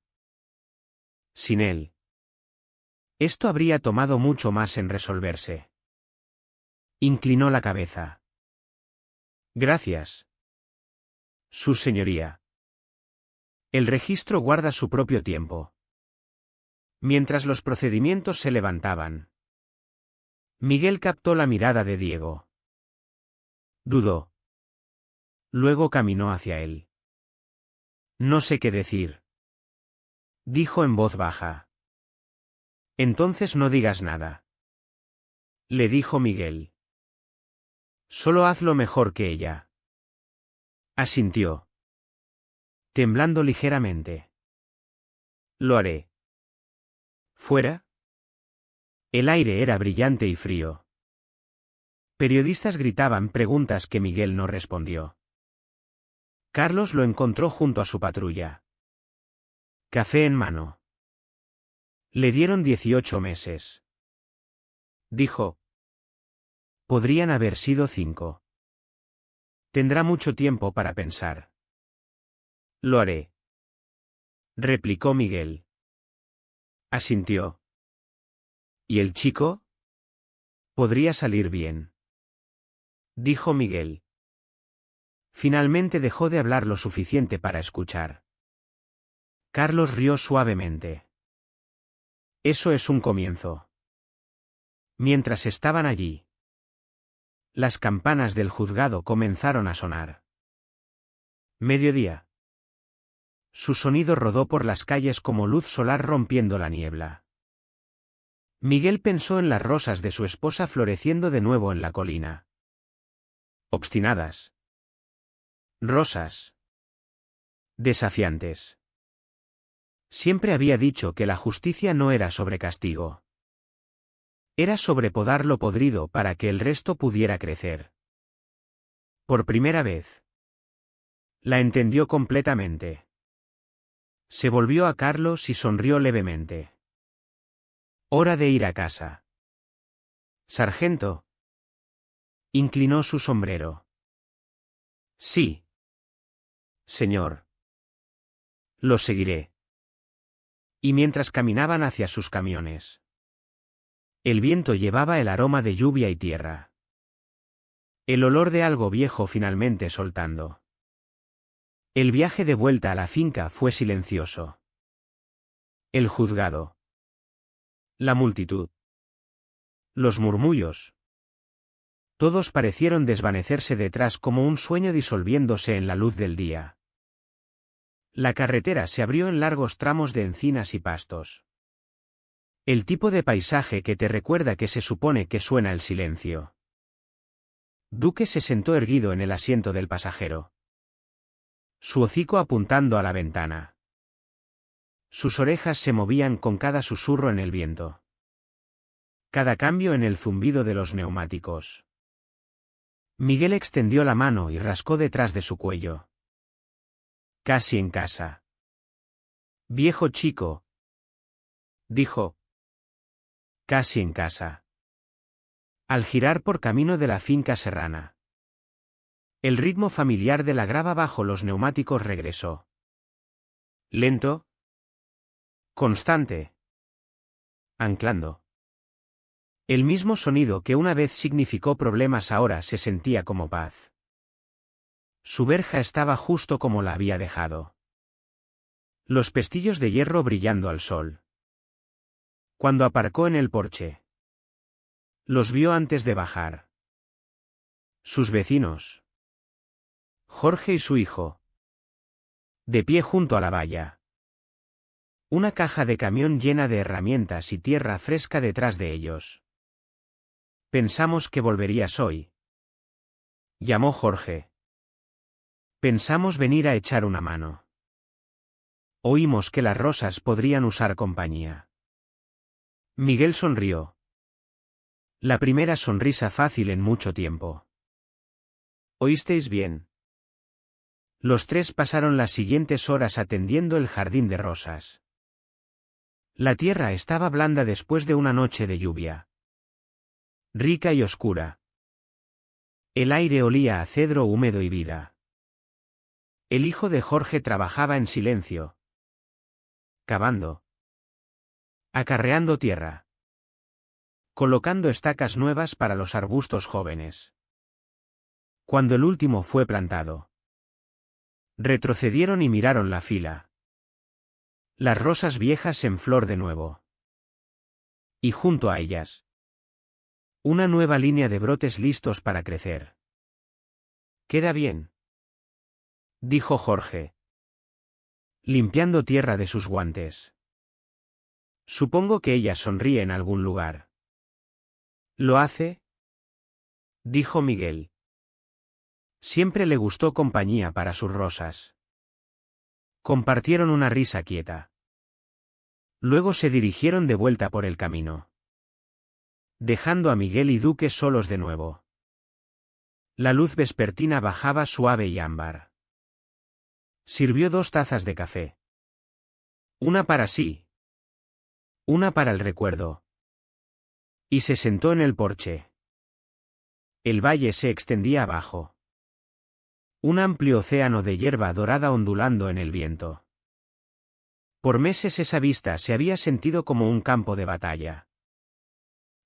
Sin él. Esto habría tomado mucho más en resolverse. Inclinó la cabeza. Gracias. Su señoría. El registro guarda su propio tiempo. Mientras los procedimientos se levantaban. Miguel captó la mirada de Diego. Dudó. Luego caminó hacia él. No sé qué decir. Dijo en voz baja. Entonces no digas nada. Le dijo Miguel. Solo hazlo mejor que ella. Asintió. Temblando ligeramente. Lo haré. ¿Fuera? El aire era brillante y frío. Periodistas gritaban preguntas que Miguel no respondió. Carlos lo encontró junto a su patrulla. Café en mano. Le dieron 18 meses. Dijo. Podrían haber sido 5. Tendrá mucho tiempo para pensar. Lo haré. Replicó Miguel. Asintió. ¿Y el chico? Podría salir bien. Dijo Miguel. Finalmente dejó de hablar lo suficiente para escuchar. Carlos rió suavemente. Eso es un comienzo. Mientras estaban allí. Las campanas del juzgado comenzaron a sonar. Mediodía. Su sonido rodó por las calles como luz solar rompiendo la niebla. Miguel pensó en las rosas de su esposa floreciendo de nuevo en la colina. Obstinadas. Rosas. Desafiantes. Siempre había dicho que la justicia no era sobre castigo. Era sobre podar lo podrido para que el resto pudiera crecer. Por primera vez. La entendió completamente. Se volvió a Carlos y sonrió levemente. Hora de ir a casa. Sargento. Inclinó su sombrero. Sí. Señor. Lo seguiré. Y mientras caminaban hacia sus camiones. El viento llevaba el aroma de lluvia y tierra. El olor de algo viejo finalmente soltando. El viaje de vuelta a la finca fue silencioso. El juzgado. La multitud. Los murmullos. Todos parecieron desvanecerse detrás como un sueño disolviéndose en la luz del día. La carretera se abrió en largos tramos de encinas y pastos. El tipo de paisaje que te recuerda que se supone que suena el silencio. Duque se sentó erguido en el asiento del pasajero. Su hocico apuntando a la ventana. Sus orejas se movían con cada susurro en el viento. Cada cambio en el zumbido de los neumáticos. Miguel extendió la mano y rascó detrás de su cuello. Casi en casa. Viejo chico. Dijo. Casi en casa. Al girar por camino de la finca serrana. El ritmo familiar de la grava bajo los neumáticos regresó. Lento. Constante. Anclando. El mismo sonido que una vez significó problemas ahora se sentía como paz. Su verja estaba justo como la había dejado. Los pestillos de hierro brillando al sol. Cuando aparcó en el porche. Los vio antes de bajar. Sus vecinos. Jorge y su hijo. De pie junto a la valla. Una caja de camión llena de herramientas y tierra fresca detrás de ellos. Pensamos que volverías hoy. Llamó Jorge. Pensamos venir a echar una mano. Oímos que las rosas podrían usar compañía. Miguel sonrió. La primera sonrisa fácil en mucho tiempo. ¿Oísteis bien? Los tres pasaron las siguientes horas atendiendo el jardín de rosas. La tierra estaba blanda después de una noche de lluvia. Rica y oscura. El aire olía a cedro húmedo y vida. El hijo de Jorge trabajaba en silencio. Cavando. Acarreando tierra. Colocando estacas nuevas para los arbustos jóvenes. Cuando el último fue plantado. Retrocedieron y miraron la fila. Las rosas viejas en flor de nuevo. Y junto a ellas. Una nueva línea de brotes listos para crecer. «Queda bien», dijo Jorge, limpiando tierra de sus guantes. «Supongo que ella sonríe en algún lugar». «¿Lo hace?», dijo Miguel. Siempre le gustó compañía para sus rosas. Compartieron una risa quieta. Luego se dirigieron de vuelta por el camino. Dejando a Miguel y Duque solos de nuevo. La luz vespertina bajaba suave y ámbar. Sirvió 2 tazas de café. Una para sí. Una para el recuerdo. Y se sentó en el porche. El valle se extendía abajo. Un amplio océano de hierba dorada ondulando en el viento. Por meses esa vista se había sentido como un campo de batalla.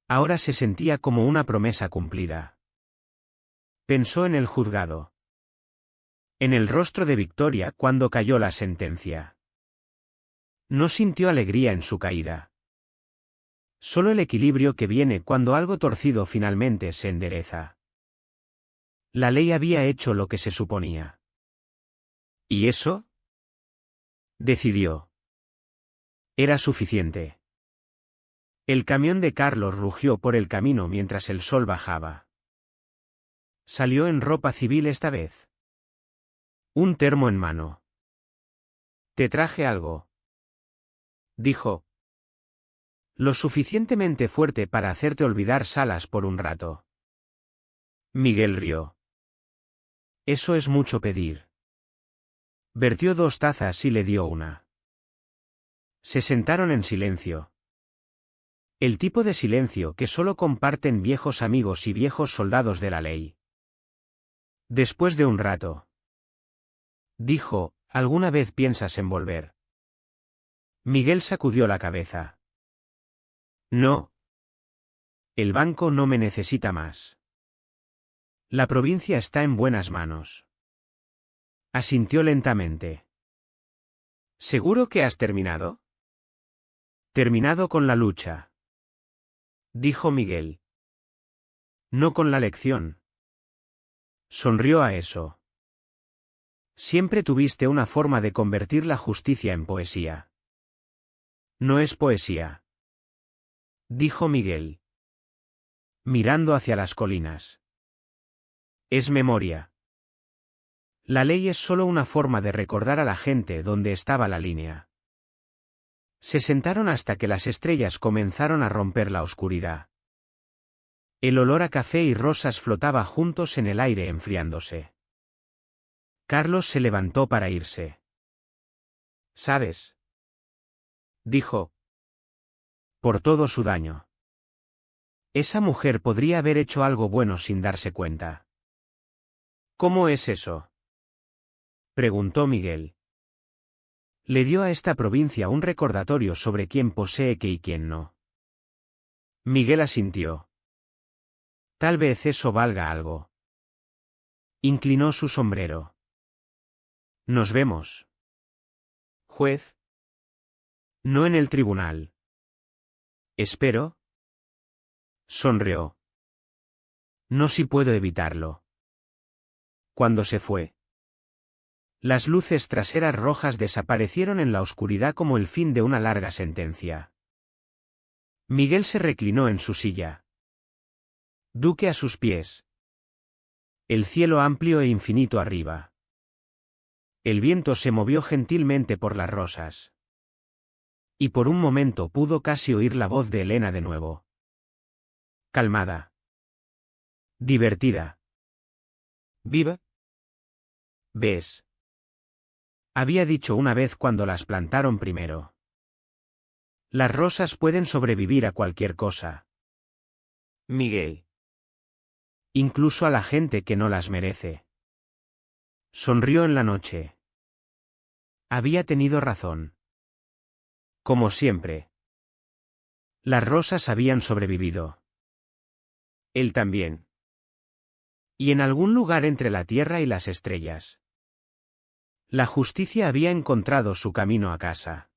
Ahora se sentía como una promesa cumplida. Pensó en el juzgado. En el rostro de Victoria cuando cayó la sentencia. No sintió alegría en su caída. Solo el equilibrio que viene cuando algo torcido finalmente se endereza. La ley había hecho lo que se suponía. ¿Y eso?, decidió. Era suficiente. El camión de Carlos rugió por el camino mientras el sol bajaba. Salió en ropa civil esta vez. Un termo en mano. «Te traje algo», dijo. «Lo suficientemente fuerte para hacerte olvidar Salas por un rato». Miguel rió. «Eso es mucho pedir». Vertió 2 tazas y le dio una. Se sentaron en silencio. El tipo de silencio que solo comparten viejos amigos y viejos soldados de la ley. Después de un rato, dijo: «¿Alguna vez piensas en volver?» Miguel sacudió la cabeza. «No. El banco no me necesita más. La provincia está en buenas manos». Asintió lentamente. «¿Seguro que has terminado?» «Terminado con la lucha», dijo Miguel. «No con la lección». Sonrió a eso. «Siempre tuviste una forma de convertir la justicia en poesía». «No es poesía», dijo Miguel, mirando hacia las colinas. «Es memoria. La ley es solo una forma de recordar a la gente dónde estaba la línea». Se sentaron hasta que las estrellas comenzaron a romper la oscuridad. El olor a café y rosas flotaba juntos en el aire enfriándose. Carlos se levantó para irse. «¿Sabes?», dijo. «Por todo su daño. Esa mujer podría haber hecho algo bueno sin darse cuenta». «¿Cómo es eso?», preguntó Miguel. Le dio a esta provincia un recordatorio sobre quién posee qué y quién no. Miguel asintió. «Tal vez eso valga algo». Inclinó su sombrero. «Nos vemos». «¿Juez?» «No en el tribunal». «Espero». Sonrió. «No si puedo evitarlo». Cuando se fue, las luces traseras rojas desaparecieron en la oscuridad como el fin de una larga sentencia. Miguel se reclinó en su silla. Duque a sus pies. El cielo amplio e infinito arriba. El viento se movió gentilmente por las rosas. Y por un momento pudo casi oír la voz de Elena de nuevo. Calmada. Divertida. Viva. ¿Ves?, había dicho una vez cuando las plantaron primero. Las rosas pueden sobrevivir a cualquier cosa. Miguel. Incluso a la gente que no las merece. Sonrió en la noche. Había tenido razón. Como siempre. Las rosas habían sobrevivido. Él también. Y en algún lugar entre la tierra y las estrellas, la justicia había encontrado su camino a casa.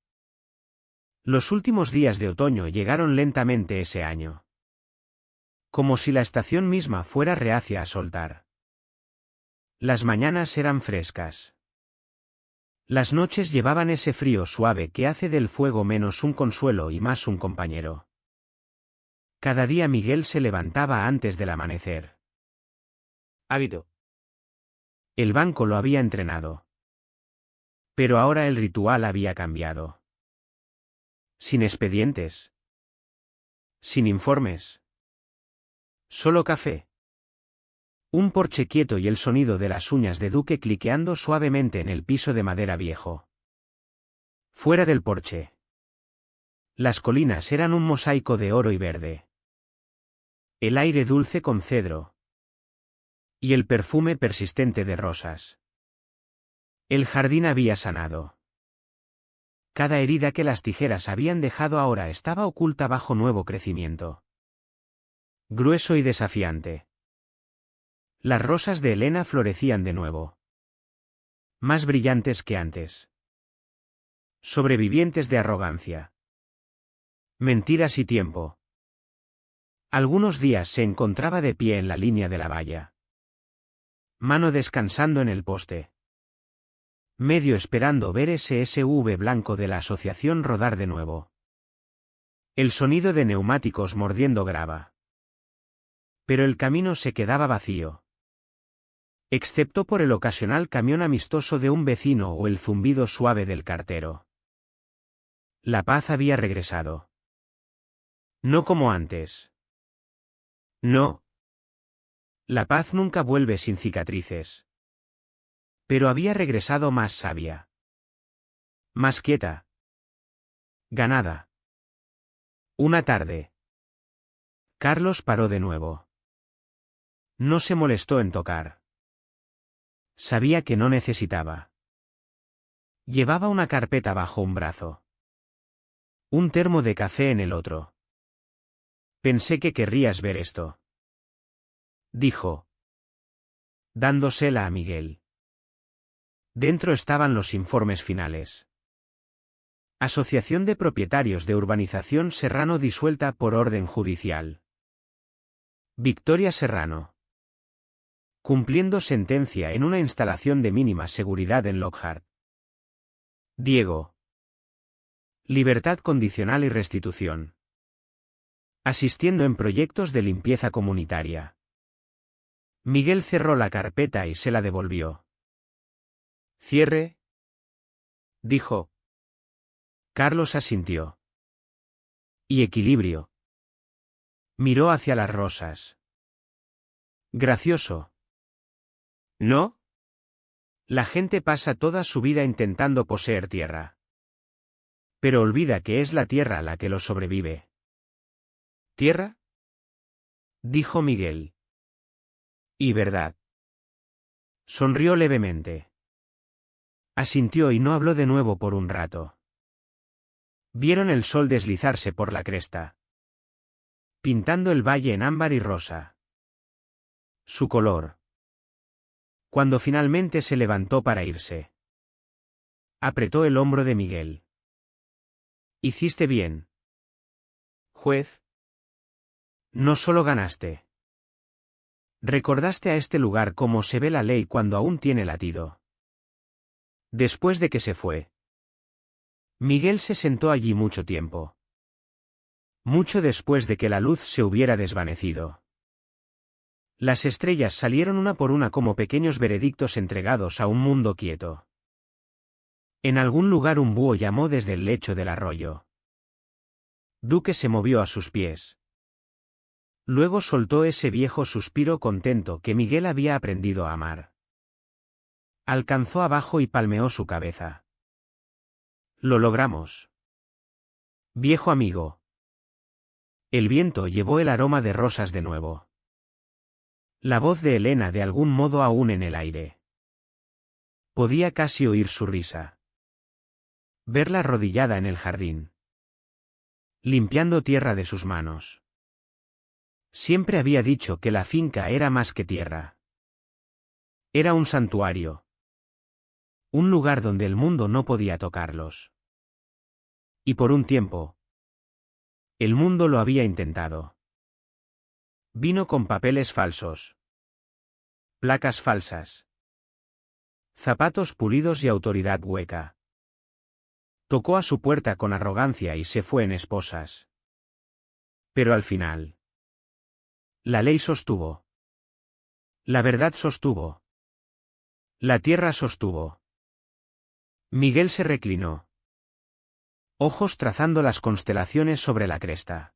Los últimos días de otoño llegaron lentamente ese año. Como si la estación misma fuera reacia a soltar. Las mañanas eran frescas. Las noches llevaban ese frío suave que hace del fuego menos un consuelo y más un compañero. Cada día Miguel se levantaba antes del amanecer. Hábito. El banco lo había entrenado. Pero ahora el ritual había cambiado. Sin expedientes. Sin informes. Solo café. Un porche quieto y el sonido de las uñas de Duque cliqueando suavemente en el piso de madera viejo. Fuera del porche, las colinas eran un mosaico de oro y verde. El aire dulce con cedro. Y el perfume persistente de rosas. El jardín había sanado. Cada herida que las tijeras habían dejado ahora estaba oculta bajo nuevo crecimiento. Grueso y desafiante. Las rosas de Elena florecían de nuevo. Más brillantes que antes. Sobrevivientes de arrogancia. Mentiras y tiempo. Algunos días se encontraba de pie en la línea de la valla. Mano descansando en el poste. Medio esperando ver ese SUV blanco de la asociación rodar de nuevo. El sonido de neumáticos mordiendo grava. Pero el camino se quedaba vacío. excepto por el ocasional camión amistoso de un vecino o el zumbido suave del cartero. La paz había regresado. No como antes. No. La paz nunca vuelve sin cicatrices. Pero había regresado más sabia. Más quieta. Ganada. Una tarde. Carlos paró de nuevo. No se molestó en tocar. Sabía que no necesitaba. Llevaba una carpeta bajo un brazo. Un termo de café en el otro. Pensé que querrías ver esto. Dijo. Dándosela a Miguel. Dentro estaban los informes finales. Asociación de Propietarios de Urbanización Serrano disuelta por orden judicial. Victoria Serrano. Cumpliendo sentencia en una instalación de mínima seguridad en Lockhart. Diego. Libertad condicional y restitución. Asistiendo en proyectos de limpieza comunitaria. Miguel cerró la carpeta y se la devolvió. ¿Cierre? Dijo. Carlos asintió. ¿Y equilibrio? Miró hacia las rosas. Gracioso. ¿No? La gente pasa toda su vida intentando poseer tierra. Pero olvida que es la tierra la que lo sobrevive. ¿Tierra? Dijo Miguel. ¿Y verdad? Sonrió levemente. Asintió y no habló de nuevo por un rato. Vieron el sol deslizarse por la cresta, pintando el valle en ámbar y rosa. Su color. Cuando finalmente se levantó para irse, apretó el hombro de Miguel. Hiciste bien. Juez. No solo ganaste. Recordaste a este lugar cómo se ve la ley cuando aún tiene latido. Después de que se fue, Miguel se sentó allí mucho tiempo. Mucho después de que la luz se hubiera desvanecido. Las estrellas salieron una por una como pequeños veredictos entregados a un mundo quieto. En algún lugar un búho llamó desde el lecho del arroyo. Duque se movió a sus pies. Luego soltó ese viejo suspiro contento que Miguel había aprendido a amar. Alcanzó abajo y palmeó su cabeza. Lo logramos. Viejo amigo. El viento llevó el aroma de rosas de nuevo. La voz de Elena de algún modo aún en el aire. Podía casi oír su risa. Verla arrodillada en el jardín. Limpiando tierra de sus manos. Siempre había dicho que la finca era más que tierra. Era un santuario. Un lugar donde el mundo no podía tocarlos. Y por un tiempo, el mundo lo había intentado. Vino con papeles falsos. Placas falsas. Zapatos pulidos y autoridad hueca. Tocó a su puerta con arrogancia y se fue en esposas. Pero al final, la ley sostuvo. La verdad sostuvo. La tierra sostuvo. Miguel se reclinó. Ojos trazando las constelaciones sobre la cresta.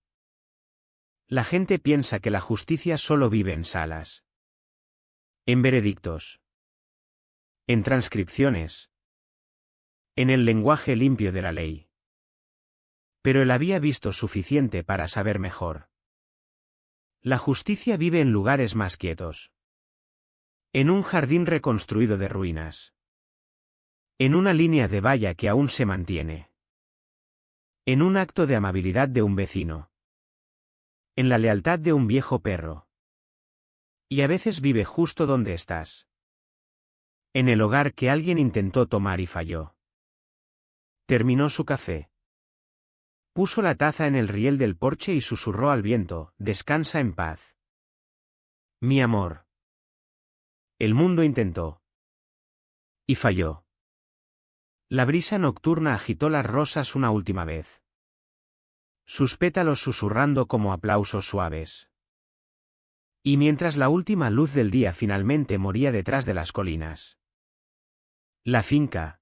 La gente piensa que la justicia solo vive en salas. En veredictos. En transcripciones. En el lenguaje limpio de la ley. Pero él había visto suficiente para saber mejor. La justicia vive en lugares más quietos. En un jardín reconstruido de ruinas. En una línea de valla que aún se mantiene. En un acto de amabilidad de un vecino. En la lealtad de un viejo perro. Y a veces vive justo donde estás. En el hogar que alguien intentó tomar y falló. Terminó su café. Puso la taza en el riel del porche y susurró al viento, descansa en paz. Mi amor. El mundo intentó. Y falló. La brisa nocturna agitó las rosas una última vez. Sus pétalos susurrando como aplausos suaves. Y mientras la última luz del día finalmente moría detrás de las colinas. La finca.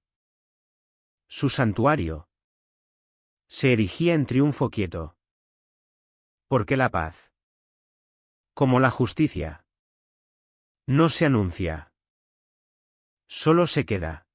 Su santuario. Se erigía en triunfo quieto. Porque la paz, como la justicia, no se anuncia. Solo se queda.